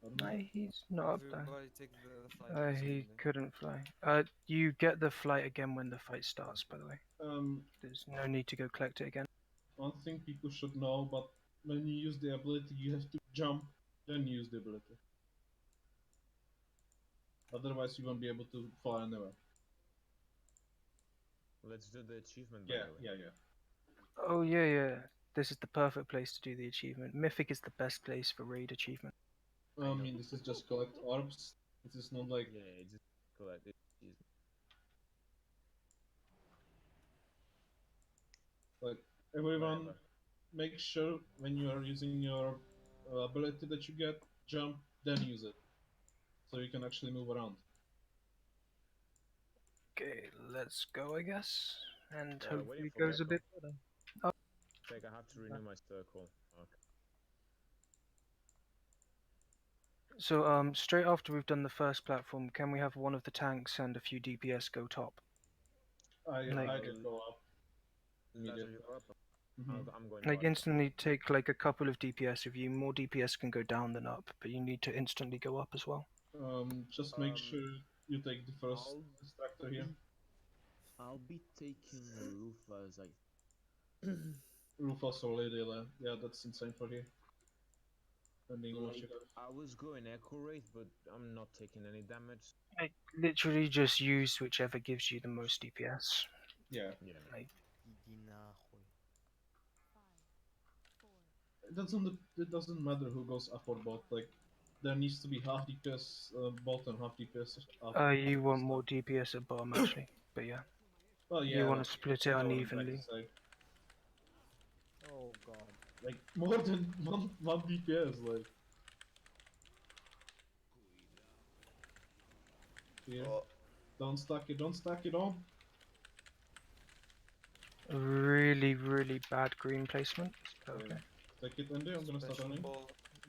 D: I don't know.
I: No, he's not up there.
B: Everybody take the flight.
I: He couldn't fly. You get the flight again when the fight starts. By the way, there's no need to go collect it again.
D: One thing people should know, but when you use the ability, you have to jump, then use the ability. Otherwise, you won't be able to fly anywhere.
A: Let's do the achievement. By
D: Yeah,
A: the way.
I: Oh yeah. This is the perfect place to do the achievement. Mythic is the best place for raid achievement.
D: I mean, this is just collect orbs. This is not like
A: Yeah, just collect it.
D: like everyone.
A: Whatever.
D: Make sure when you are using your ability that you get, jump, then use it, so you can actually move around.
I: Okay, let's go, I guess, and
A: waiting
I: hopefully it
A: for
I: goes a
A: Gecko.
I: bit better. Oh.
A: Check, I have to renew my circle. Okay.
I: So, straight after we've done the first platform, can we have one of the tanks and a few DPS go top?
D: I
I: Like-
D: can go up.
A: Later you go up. I'm going.
I: Like,
A: bottom.
I: instantly take like a couple of DPS with you. More DPS can go down than up, but you need to instantly go up as well.
D: Just make sure you take the first extractor here.
A: I'll be taking Rufus.
D: Rufus or Lady Land. Yeah, that's insane for here. Depending on what you have.
A: I was going Echo Wraith, but I'm not taking any damage.
I: Like, literally just use whichever gives you the most DPS.
D: Yeah.
I: Like,
D: It doesn't matter who goes up or bot. Like, there needs to be half DPS bot and half DPS up.
I: you want more DPS at bottom actually, but yeah.
D: Well, yeah.
I: You want to split it
D: I wouldn't
I: unevenly.
D: like to say.
J: Oh god.
D: Like more than one DPS, like. Here.
C: Oh.
D: Don't stack it, don't stack it on.
I: Really, really bad green placement. Okay.
D: Take it, Andy, I'm gonna start running.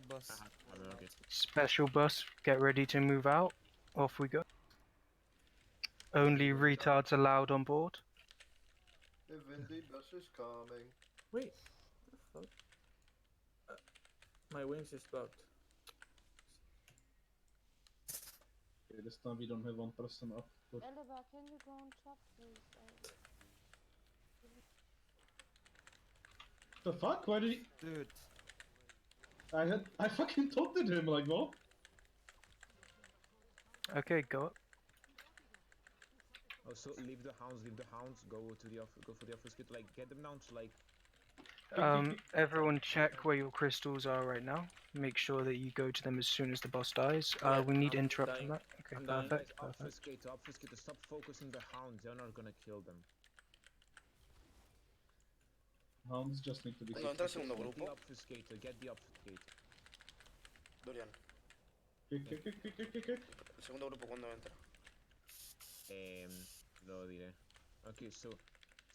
B: Bus.
I: Special bus, get ready to move out. Off we go. Only retards allowed on board.
F: Infinity bus is coming.
E: Wait, what the fuck? My wings is blocked.
D: Okay, this time we don't have one person up. Good.
H: Eliba, can you go on top, please?
D: The fuck? Why did he...
B: Dude.
D: I fucking taunted him, like what?
I: Okay, go up.
A: Also, leave the hounds. Go to the go for the office kit. Like, get them down to like.
I: Everyone check where your crystals are right now. Make sure that you go to them as soon as the boss dies.
E: Yeah,
I: We need
E: I'm
I: interrupt
E: dying.
I: from that. Okay,
E: I'm dying.
I: perfect.
A: Obfuscate. Stop focusing the hounds. They're not gonna kill them.
D: Hounds just need to be...
C: No, entra el segundo
A: Get the
C: grupo.
A: obfuscator. Get the obfuscator.
C: Dorian,
D: Kick.
C: el segundo grupo cuando entra.
A: Lo diré. Okay, so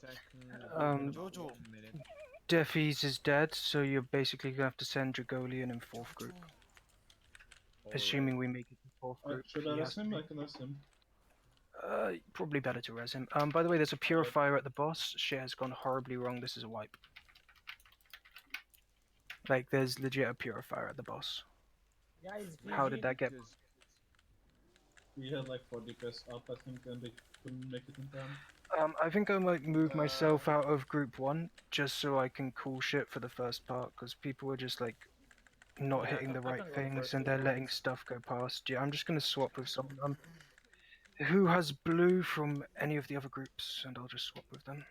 A: second.
B: Jojo.
A: 1 minute.
I: Defis is dead, so you're basically gonna have to send Dragolian in fourth group. Assuming we make it to fourth group.
D: Should I res him? I can res him.
I: Probably better to res him. By the way, there's a purifier at the boss. Shit has gone horribly wrong. This is a wipe. Like, there's legit a purifier at the boss.
J: Guys,
I: How did that get?
D: We had like 4 DPS up, I think, and they couldn't make it in time.
I: I think I might move myself out of group 1 just so I can call shit for the first part, because people were just like not hitting the right things and they're letting stuff go past. Yeah, I'm just gonna swap with someone who has blue from any of the other groups, and I'll just swap with them.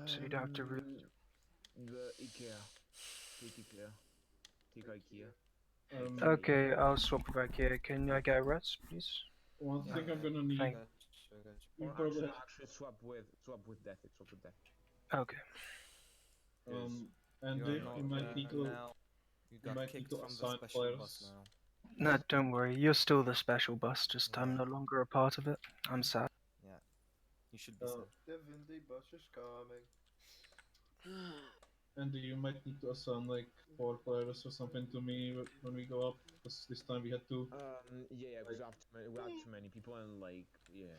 I: So you don't have to.
A: The IKEA. Take IKEA. Take IKEA.
I: Okay, I'll swap with IKEA. Can I get a res, please?
D: One thing I'm gonna need.
A: Or actually swap with Death. Swap with Death.
I: Okay.
D: Andy, you might need to.
B: You might need to
D: assign players.
I: No, don't worry. You're still the special bus. Just I'm no longer a part of it. I'm sad.
B: Yeah. You should be sad.
F: The Vindy bus is coming.
D: Andy, you might need to assign like 4 players or something to me when we go up. Because this time we had 2.
A: Yeah, because we have too many people and like yeah.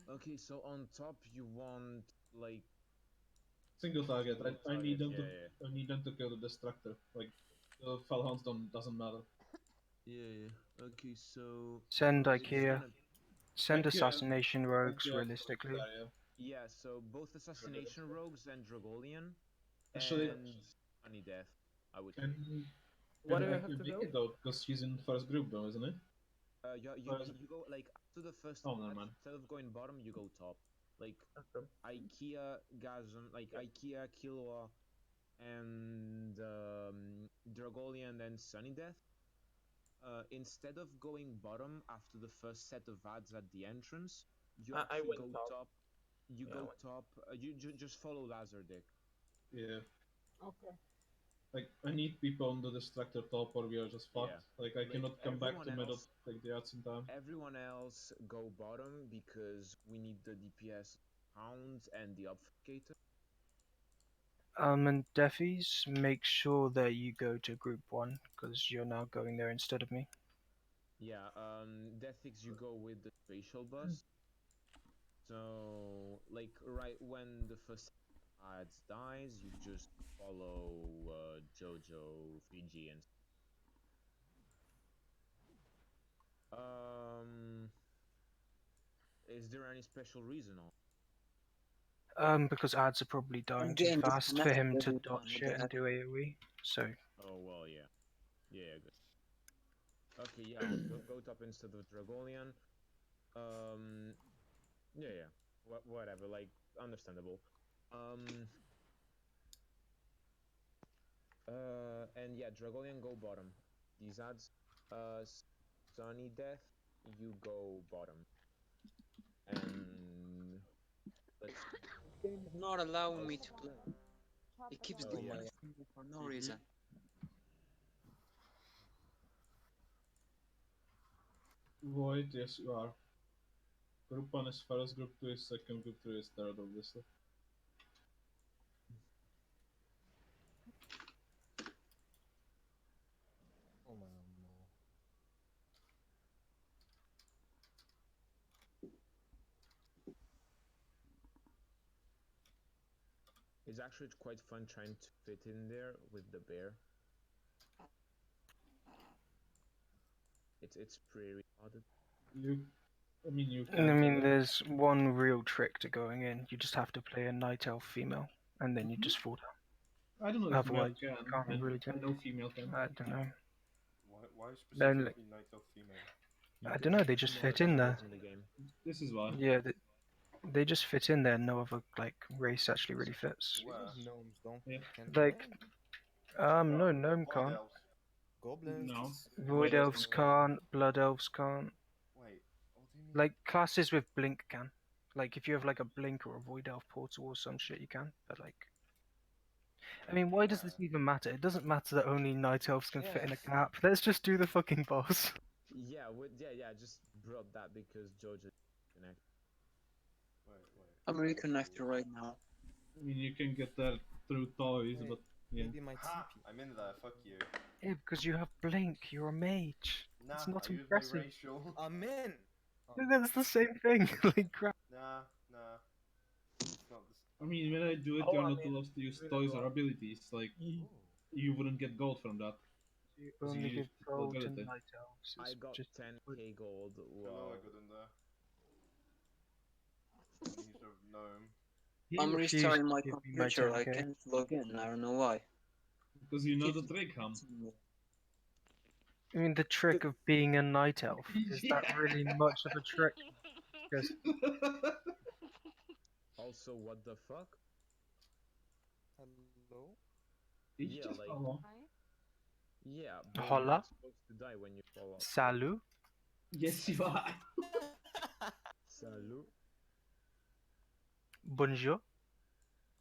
A: Okay, so on top you want like
D: single target. I need them to. I need them to kill the destructor. Like the Fellhounds doesn't matter.
A: Yeah. Okay, so
I: send IKEA. Send assassination rogues realistically.
A: Yeah, so both assassination rogues and Dragolian
D: Actually,
A: and Sunny Death, I would.
E: What do I have to go?
D: Though, because he's in first group though, isn't he?
A: You go like after the first.
D: Oh, never mind.
A: Instead of going bottom, you go top. Like IKEA, Gasm, like IKEA, Killua, and Dragolian, and Sunny Death. Instead of going bottom after the first set of ads at the entrance, you actually go top. You go top. You just follow Lazardick.
D: Yeah.
J: Okay.
D: Like I need people on the distractor top, or we are just fucked.
A: Yeah.
D: Like I cannot come back to middle, take the ads in time.
A: Everyone else go bottom because we need the DPS hounds and the obfuscator.
I: And Defis, make sure that you go to group 1 because you're now going there instead of me.
A: Yeah. Deathix, you go with the spatial bus. So like right when the first ads dies, you just follow Jojo, Fiji, and is there any special reason?
I: Because ads are probably dying too fast for him to dodge it and do AoE. So.
A: Oh well, yeah, good. Okay, yeah, I'll go top instead of Dragolian. Yeah, whatever, like understandable. And yeah, Dragolian go bottom. These ads, Sunny Death, you go bottom. And let's.
G: Game is not allowing me to play. It keeps doing my finger for no reason.
D: Void, yes you are. Group 1 is first, group 2 is second, group 3 is third, obviously.
B: Oh man,
A: It's actually quite fun trying to fit in there with the bear. It's pretty retarded.
D: You
I: can. I mean, there's one real trick to going in. You just have to play a night elf female, and then you just fall down.
D: I don't know if
I: otherwise
D: female
I: you can't really do.
D: I know female can.
I: I don't know.
K: Why specifically night elf female?
I: I don't know. They just fit in there.
D: This is why.
I: Yeah, they just fit in there. No other like race actually really fits.
B: Gnomes don't.
I: Like, no gnome can't.
B: Goblins.
D: No.
I: Void elves can't. Blood elves can't.
K: Wait, what do you mean?
I: Like classes with blink can. Like if you have like a blink or a void elf portal or some shit, you can. But like, I mean, why does this even matter? It doesn't matter that only night elves can fit in a gap. Let's just do the fucking boss.
A: Yeah, I just brought that because Georgia connect.
K: Wait.
L: I'm reconnected right now.
D: I mean, you can get there through toys, but yeah.
B: Maybe my
K: Ha!
B: TP.
K: I'm in there, fuck you.
I: Yeah, because you have Blink, you're a mage.
K: Nah,
I: It's not
K: I use my
I: impressive.
K: racial.
B: I'm in!
I: That's the same thing. Like, crap.
K: Nah. It's not this.
D: I mean, when I do it,
E: Oh,
D: you're
E: I
D: not
E: mean,
D: allowed to use
E: really
D: toys
E: well.
D: or abilities. Like, you wouldn't get gold from that.
I: You
D: 'Cause
I: only
D: you
I: give
D: still
I: gold
D: get
I: to
D: it there.
I: night elves.
A: I
I: It's
A: got
I: just
A: 10k gold.
K: Hello,
A: Wow.
K: I got in there. He's a gnome.
I: He
L: I'm
I: refused
L: restarting
I: to
L: my
I: give me my
L: computer. I
I: 10k.
L: can't log in. I don't know why.
D: Because you know the
L: Keeps
D: trick, Ham.
L: disconnecting me.
I: I mean, the trick of being a night elf, is that
D: Yeah.
I: really much of a trick? Because
A: Also, what the fuck?
B: Hello?
D: It's
A: Yeah,
D: just
A: like,
D: hello.
H: Hi.
A: yeah, but you're
I: Hola,
A: not supposed to die when you fall off.
I: salut,
D: Yes, you are.
A: Salut.
I: bonjour.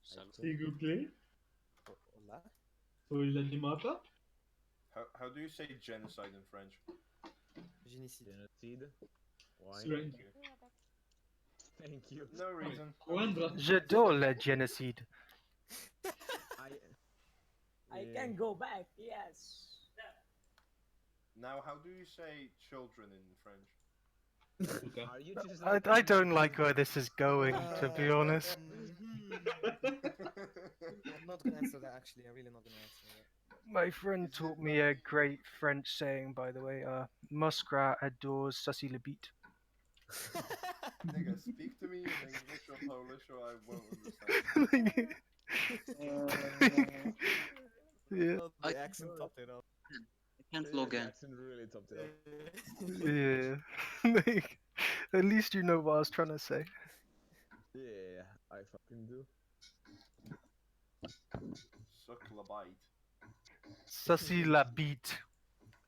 G: Salud.
D: S'il vous plaît.
B: Hola?
D: Soy l'animateur.
K: How do you say genocide in French?
B: Génicide.
A: Genocide. Why?
D: Strange.
K: Thank you.
H: We are back.
K: Thank you. No reason.
D: Coimbra.
I: J'adore le génocide.
J: I
A: Yeah.
J: can go back, yes.
K: Now, how do you say children in French?
D: Okay.
A: Are you just
I: I don't like where this is going, to be honest.
B: I'm not gonna answer that actually. I'm really not gonna answer that.
I: My friend taught me a great French saying, by the way. Muskrat adores sussy le beat.
K: Nigga, speak to me in English or Polish or I won't understand.
I: Yeah.
B: The accent topped it up.
L: I can't log in.
A: Jackson really topped it up.
I: Yeah. Like, at least you know what I was trying to say.
A: Yeah, I fucking do.
K: Suck la bite.
I: Sussy la beat.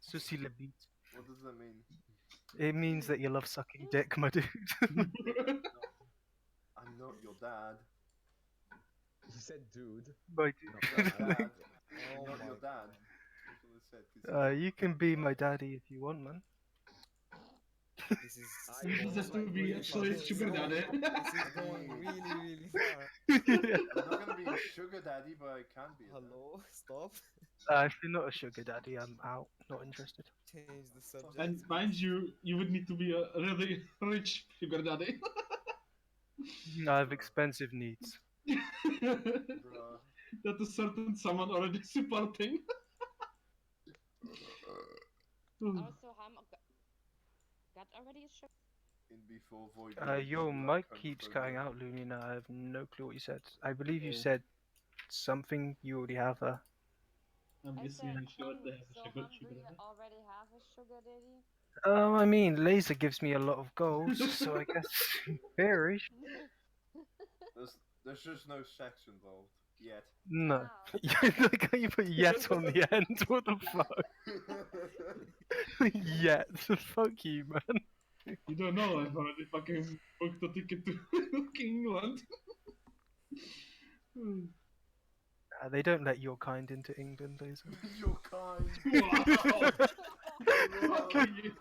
I: Sussy la beat.
K: What does that mean?
I: It means that you love sucking dick, my dude.
K: I'm not your dad.
A: You said dude.
I: My
K: Not
I: dude.
K: dad.
B: Oh
K: Not
B: my
K: your dad.
B: God.
K: That's what it said. 'Cause
I: You can be my daddy if you want, man.
B: This is
D: You just have to be actually sugar daddy.
B: This is going really, really far.
I: Yeah.
K: I'm not gonna be a sugar daddy, but I can be.
B: Hello? Stop.
I: If you're not a sugar daddy, I'm out. Not interested.
B: Change the subject.
D: And mind you, you would need to be a really rich sugar daddy.
I: I have expensive needs.
K: Bruh.
D: That a certain someone already supporting.
H: Also, got already a ship.
K: In before void.
I: Your
K: Black
I: mic
K: Hunt
I: keeps
K: Phobia.
I: cutting out, Lunina. I have no clue what you said. I believe you
D: Oh.
I: said something. You already have her.
D: I'm
H: I
D: guessing
H: said,
D: you should have a
H: so
D: sugar
H: do you
D: daddy.
H: already have a sugar daddy?
I: I mean, laser gives me a lot of gold, so I guess in theory.
K: There's just no sex involved yet.
I: No.
H: Ah,
I: Like how you put yet on the end. What the fuck? Yet. Fuck you, man.
D: You don't know, I've already fucking booked a ticket to fucking England.
I: They don't let your kind into England, laser.
K: You're kind.
D: Wow!
K: Wow.
D: Fucking you.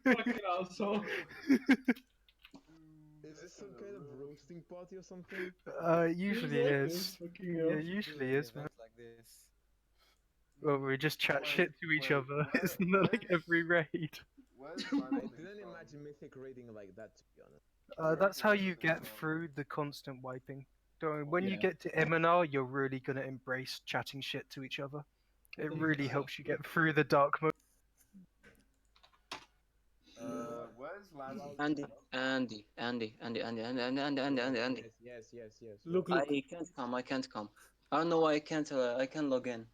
D: Fucking asshole.
A: Is this some kind of roasting party or something?
I: It usually is.
D: Fucking
I: Yeah,
D: hell.
I: it usually is, man.
B: Like this.
I: Well, we just chat
K: Wait,
I: shit to each
K: wait,
I: other.
K: where-
I: Isn't that like
K: where's-
I: every raid?
K: Where's
A: I
K: landing
A: didn't
K: from?
A: imagine Mythic raiding like that, to be honest.
I: That's how
K: Where's
I: you
K: landing
I: get
K: from?
I: through the constant wiping. Don't worry, when you
D: Yeah.
I: get to Eminar, you're really gonna embrace chatting shit to each other. It really helps you get through the dark mode.
K: Where's landing?
L: Andy.
A: Yes.
E: Look.
L: I can't come. I don't know why I can't log in.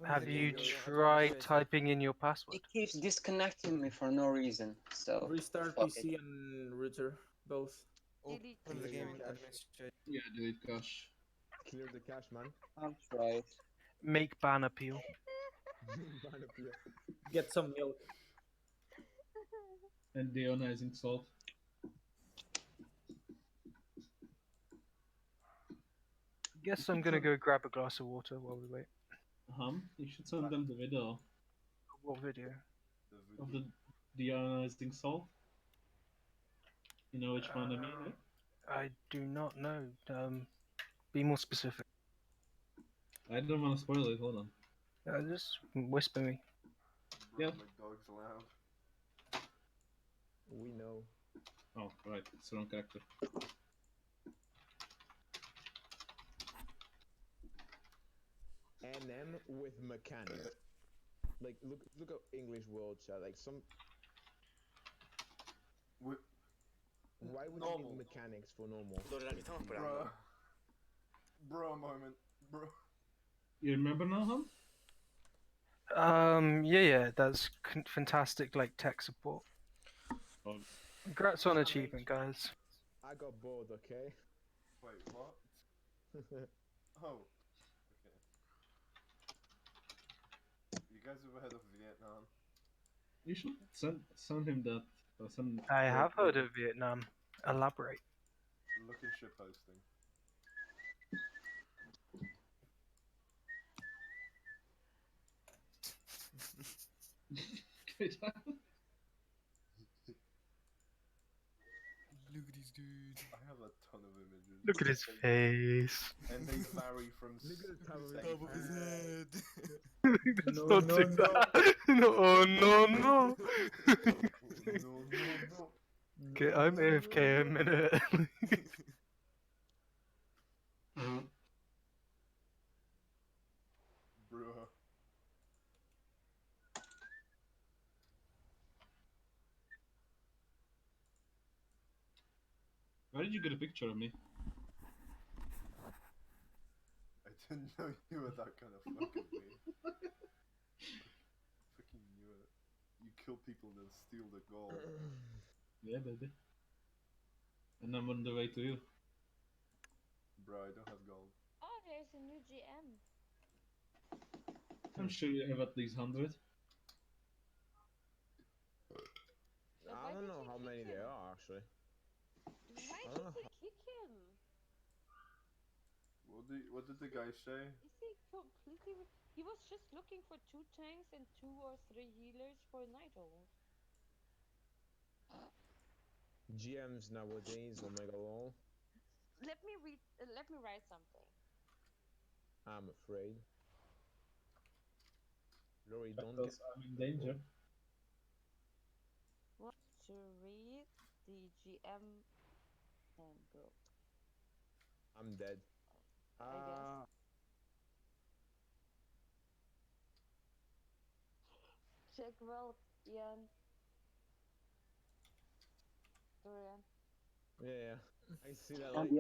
I: Have you
A: your-
I: tried typing in your password?
L: It keeps disconnecting me for no reason. So
E: Restart
L: fuck
E: PC and router, both.
H: delete
B: Open the
H: the
B: gaming
H: phone.
B: administrator.
D: Yeah, delete cache.
A: Clear the cache, man.
L: I'll try it.
I: Make ban appeal.
A: Ban appeal.
E: Get some milk.
D: And deionizing salt.
I: Guess I'm gonna go grab a glass of water while we wait.
D: You should send them the video
I: What video?
D: of the deionizing salt. You know which one I mean, right?
I: I do not know. Be more specific.
D: I don't want to spoil it. Hold on.
I: Just whisper me.
K: Bro,
D: Yep.
K: my dog's loud.
A: We know.
D: Oh, right. It's the wrong character.
A: NM with mechanics. Like, look at English world chat. Like, some. Why would you need mechanics for normal?
K: Bro moment. Bro.
D: You remember now, Hum?
I: Yeah, that's fantastic, like, tech support.
D: Oh.
I: Congrats on achievement, guys.
A: I got bored, okay?
K: Wait, what? Oh. Okay. You guys ever heard of Vietnam?
D: You should send him that. Or send
I: I have heard of Vietnam. Elaborate.
K: Look in ship posting.
B: Look at this dude.
K: I have a ton of images.
I: Look at his face.
K: And they vary from.
A: Look at the top
B: Top of his head.
I: Let's
E: No,
I: not
E: no,
I: do
E: no.
I: that. No, oh, no, no.
K: No.
I: Okay, I'm AFK a minute.
K: Bruh.
D: Where did you get a picture of me?
K: I didn't know you were that kind of fucking weird. Fucking knew it. You kill people and then steal the gold.
D: Yeah, baby. And I'm on the way to you.
K: Bro, I don't have gold.
H: Oh, there's a new GM.
D: I'm sure you have at least 100.
A: I don't know how many there are, actually.
H: Why did he kick him?
K: What did the guy say?
H: Is he completely... He was just looking for 2 tanks and 2 or 3 healers for Nighthawk.
A: GMs nowadays, Omega lol.
H: Let me write something.
A: I'm afraid. Rory, don't
D: Because
A: get...
D: I'm in danger.
H: Want to read the GM handbook.
A: I'm dead.
H: I guess. Check world, Ian. Dorian.
A: Yeah. I see that, like,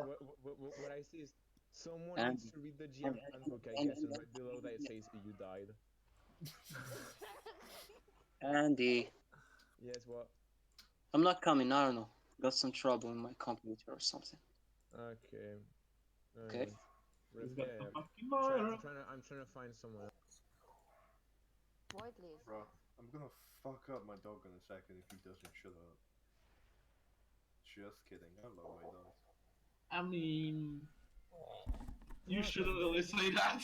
A: what I see is someone needs to read the GM handbook, I guess, and right below that it says you died.
L: Andy.
A: Yes, what?
L: I'm not coming, I don't know. Got some trouble in my computer or something.
A: Okay.
L: Okay.
A: I'm trying to find someone else.
H: Voidly.
K: Bro, I'm gonna fuck up my dog in a second if he doesn't shut up. Just kidding, I love my dogs.
D: I mean... You shouldn't really say that.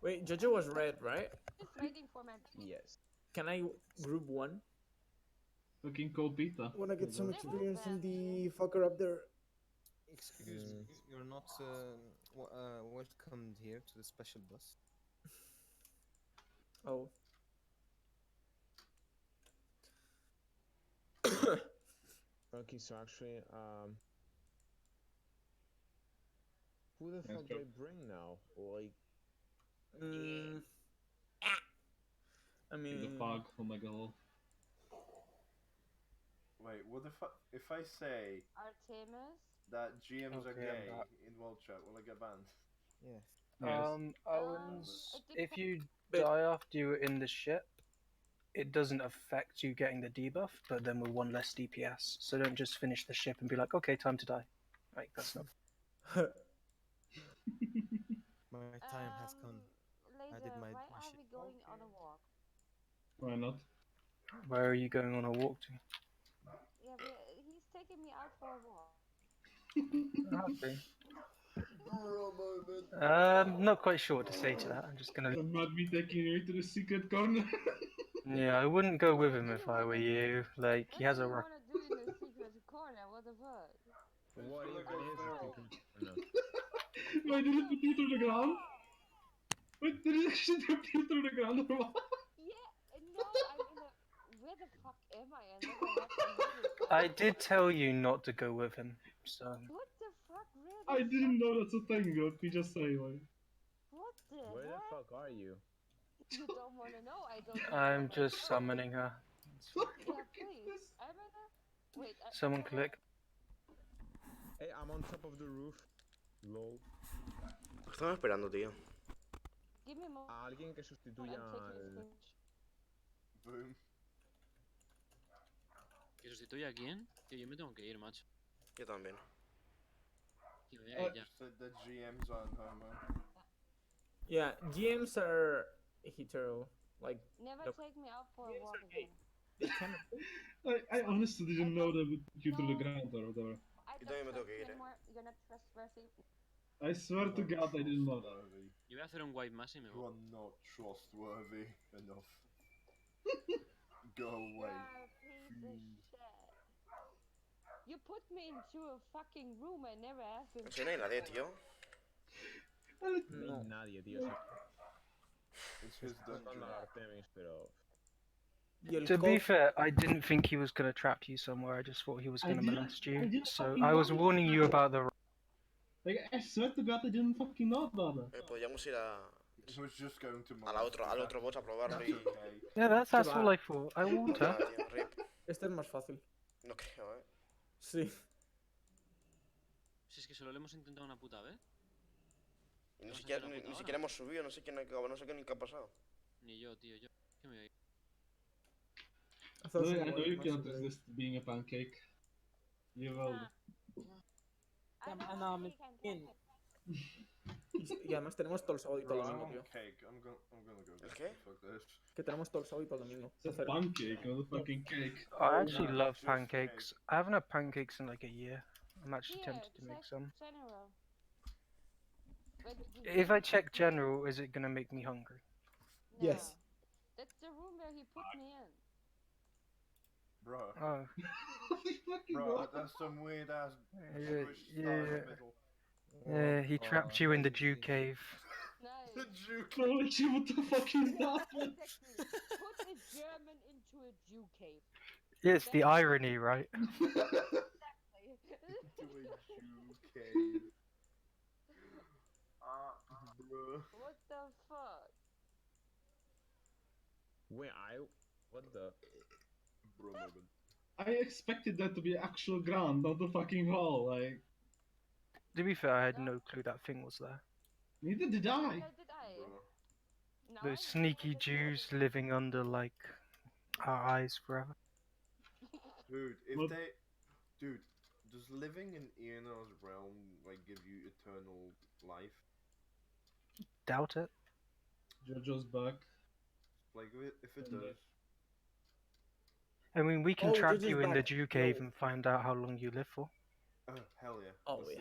E: Wait, Jojo was red, right?
H: Just waiting for my...
A: Yes.
E: Can I group 1?
D: Fucking cold pizza.
E: Wanna get some experience from the fucker up there?
B: Excuse me, you're not welcomed here to the special bus.
E: Oh.
A: Okay, so actually, who the fuck do I bring now? Like,
E: I mean,
D: the fog. Oh my god.
K: Wait, what if I say
H: Artemis?
K: that GMs are
I: Okay,
K: gay
I: I'm back.
K: in world chat? Will I get banned?
B: Yeah.
I: Owens, if you die after you were in the ship, it doesn't affect you getting the debuff, but then with 1 less DPS. So don't just finish the ship and be like, okay, time to die. Like, that's not...
B: My time has come. I did my
H: Why are
B: shit.
H: we going on a walk?
D: Why not?
I: Where are you going on a walk to?
H: Yeah, he's taking me out for a walk.
I: Okay. Not quite sure what to say to that. I'm just gonna...
D: That might be taking you to the secret corner.
I: Yeah, I wouldn't go with him if I were you. Like, he has a...
H: What do you want to do in the secret corner?
A: What even is a secret corner?
D: Wait, did it put you through the ground? Wait, did it actually drop you through the ground or what?
H: Yeah, no, I'm in a. Where the fuck am I? I never had the middle.
I: I did tell you not to go with him, so.
H: What the fuck? Where
D: I
H: the
D: didn't
H: fuck?
D: know that's a thing, what we just say, like.
H: What the
A: Where the
H: heck?
A: fuck are you?
H: You don't want to know. I don't. Even
I: I'm
H: wanna
I: just
H: know.
I: summoning her.
H: Yeah, please. I'm gonna. Wait.
I: Someone click.
A: Hey, I'm on top of the roof. Lol.
C: ¿Qué estamos esperando, tío?
H: Give me more.
A: A alguien que sustituya
H: I'm taking a
A: al...
H: screenshot.
K: Boom.
G: ¿Que sustituya a quién? Tío, yo me tengo que ir, macho.
C: Yo también.
G: Tío, ya.
K: Said the GMs aren't homo.
E: Yeah, GMs are hetero. Like,
H: Never
E: look,
H: take me out for a walk again.
E: they can.
D: I honestly didn't know that would put you through the ground or whatever.
H: I
C: Yo
H: don't
C: también me tengo
H: trust
C: que
H: you
C: ir,
H: anymore. You're not trustworthy.
D: I swear to God, I didn't know that.
K: Trustworthy.
G: Yo voy a hacer un wipe más y me
K: You
G: voy.
K: are not trustworthy enough. Go away.
H: You're a piece of shit. You put me into a fucking room I never asked him.
C: No sé, no hay nadie, tío.
A: No hay nadie, tío. Sí.
K: It's his
A: Estás
K: dungeon.
A: buscando a Artemis, pero...
I: To be fair, I didn't think he was gonna trap you somewhere. I just thought he was gonna molest you. So I was warning you about the.
D: Like, I swear to God, I didn't fucking know about that.
C: Podríamos ir a...
K: He was just going to
C: al otro boss a probarlo y...
I: Yeah, that's all I thought. I warned her.
C: Nada, tío, rip.
E: Este es más fácil.
C: No creo,
E: Sí.
G: Si es que solo lo hemos intentado una puta vez.
C: Y ni siquiera hemos subido, no sé qué ni qué ha pasado.
G: Ni yo, tío, yo. ¿Qué me voy?
D: I know you can't resist being a pancake. You will.
E: Y además tenemos todo el sábado y todo el domingo, tío.
K: Cake. I'm gonna go.
C: ¿El qué?
K: Fuck this.
E: Que tenemos todo el sábado y todo el domingo.
D: It's a pancake, not a fucking cake.
I: I actually love
K: just
I: pancakes. I haven't had pancakes in like a year. I'm actually tempted to make some.
H: General.
I: If I check general, is it gonna make me hungry?
H: No.
E: Yes.
H: That's the room where he put me in.
K: Bro.
I: Oh.
K: Bro, that's some weird ass Jewish style in the middle.
I: Yeah, he trapped you in the Jew cave.
H: Nice.
K: The Jew
D: Bro, what the fuck is that?
H: Exactly. Put a German into a Jew cave.
I: Yeah, it's the irony, right?
K: Into a Jew cave. Bro.
H: What the fuck?
A: Wait, what the...
K: Bro moment.
D: I expected that to be actual ground, not the fucking hall, like.
I: To be fair, I had no clue that thing was there.
D: Neither did I.
H: Neither did I.
K: Bro.
H: Now I
I: Those
H: know
I: sneaky
H: what it
I: Jews living under, like, our eyes forever.
K: Dude, if
D: What?
K: Dude, does living in Eonar's realm, like, give you eternal life?
I: Doubt it.
D: Jojo's back.
K: Like, if it does...
I: I mean, we can
E: Oh,
I: trap
E: Gigi's
I: you in the
E: back.
I: Jew cave
E: Yo.
I: and find out how long you live for.
K: Oh, hell yeah.
E: Oh,
K: Let's
E: yeah.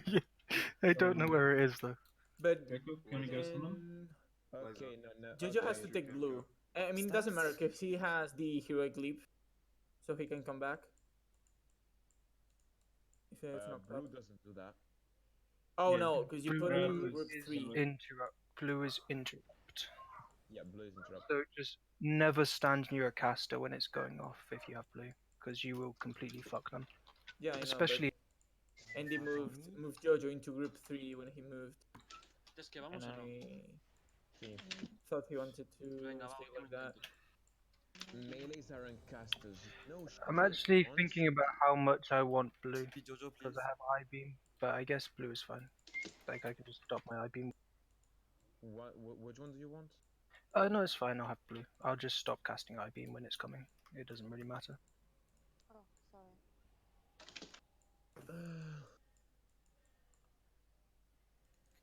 K: do that.
I: I don't know where it is, though.
E: But
D: Gecko, can we go someone?
A: Okay, no.
E: Jojo has
A: okay.
E: to take blue. I mean, it doesn't matter because he has the heroic leap, so he can come back. If it's not
A: Blue doesn't do that.
E: Oh
D: Yeah,
E: no, because you
I: blue
E: put
D: is-
E: in group 3.
I: Interrupt. Blue is interrupt.
A: Yeah, blue is interrupted.
I: So just never stand near a caster when it's going off if you have blue, because you will completely fuck them.
E: Yeah, I know,
I: Especially.
E: but Andy moved Jojo into group 3 when he moved,
G: Es que
E: and
G: vamos o no.
E: I thought he wanted to
G: Venga,
E: stay
G: vamos, que
E: like
G: me
E: that.
G: intento.
A: Melees aren't casters. No shit.
I: I'm actually
A: once-
I: thinking about how much I want blue,
B: Be Jojo,
I: because
B: please.
I: I have eye beam, but I guess blue is fine. Like I can just stop my eye beam.
A: Which one do you want?
I: No, it's fine. I'll have blue. I'll just stop casting eye beam when it's coming. It doesn't really matter.
H: Oh, sorry.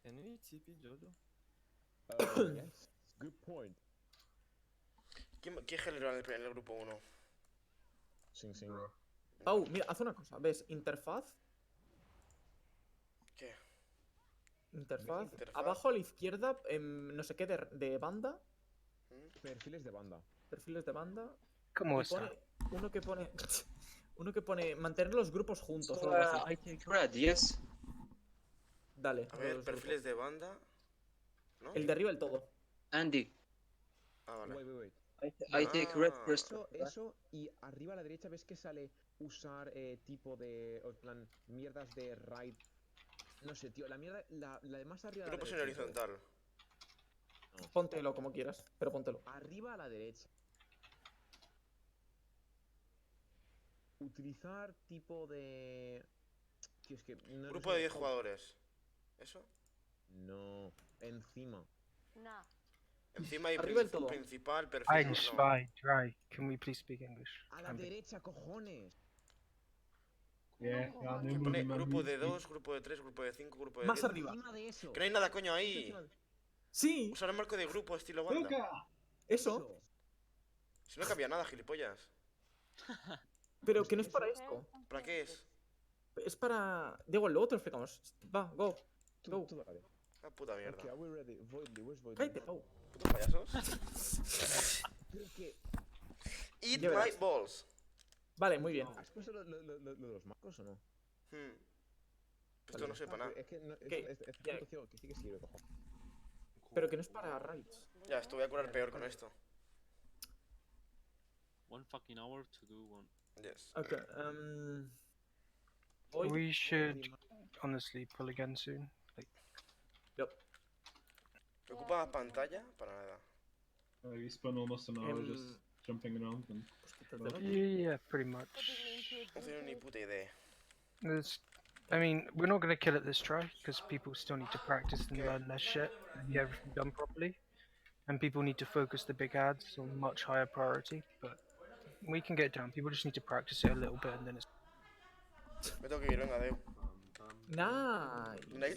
B: Can we TP Jojo?
A: Yes. Good point.
C: ¿Quién generó en el grupo 1?
A: Sing.
E: Oh, mira, haz una cosa. ¿Ves? Interfaz.
C: ¿Qué?
E: Interfaz.
C: Interfaz.
E: Abajo a la izquierda, no sé qué, de banda.
A: Perfiles de banda.
E: Perfiles de banda.
I: ¿Cómo
E: Y
I: está?
E: pone uno que pone Uno que pone mantener los grupos juntos
L: So,
E: o algo así.
L: I take red, yes?
E: Dale.
C: A ver,
E: los
C: perfiles
E: grupos.
C: de banda. ¿No?
E: El de arriba del todo.
L: Andy,
C: Ah, vale.
A: Wait.
L: I take red
C: Ah.
L: first.
A: Eso, y arriba a la derecha ves que sale usar tipo de, o en plan, mierdas de raid. No sé, tío, la mierda, la de más arriba a la
C: Grupos en
A: derecha.
C: horizontal.
E: Póntelo como quieras, pero póntelo.
A: Arriba a la derecha. Utilizar tipo de... Tío, es que no
C: Grupo
A: sé
C: de 10
A: cómo-
C: jugadores. ¿Eso?
A: No, encima.
H: Nah.
C: Encima hay
E: Arriba del todo.
C: principal, perfil. No.
I: Einstein, right. Can we please speak English?
A: A la
I: Andy?
A: derecha, cojones.
D: Yeah,
C: Que pone grupo de 2, grupo de 3, grupo de 5, grupo de
E: Más
C: 10.
E: arriba.
A: Encima de eso.
C: Que no hay nada, coño, ahí.
E: Sí.
C: Usar el marco de grupo estilo banda.
E: Eso.
C: Si no cambia nada, gilipollas.
E: Pero que no es para esto.
C: ¿Para qué es?
E: Es para... Da igual, luego te lo explicamos. Va, go. Go.
A: Tú dale.
C: Ah, puta mierda.
A: Okay, are we ready? Voidly, where's Voidly?
E: Cállate, go.
C: ¿Putos payasos?
A: Pero que...
C: Eat
E: Ya
C: my
E: verás.
C: balls.
E: Vale, muy bien.
A: ¿Has puesto lo de los marcos o no?
C: Pues esto no sé para nada.
A: Es que no,
E: ¿Qué?
A: esta
E: Ya.
A: puntuación que sí que sirve, cojo.
E: Pero que no es para raids.
C: Ya, esto voy a curar peor con esto.
G: 1 fucking hour to do one.
C: Yes.
E: Okay, Void.
I: We should honestly pull again soon. Like,
E: Yep.
C: ¿Me ocupa pantalla? Para nada.
D: We spent almost an hour just jumping around and...
I: yeah, pretty much.
C: No tengo ni puta idea.
I: I mean, we're not going to kill it this try, because people still need to practice and learn their shit and get everything done properly. And people need to focus the big ads on much higher priority, but we can get it down. People just need to practice it a little bit and then it's...
C: Me tengo que ir, venga, adeu.
E: Nice.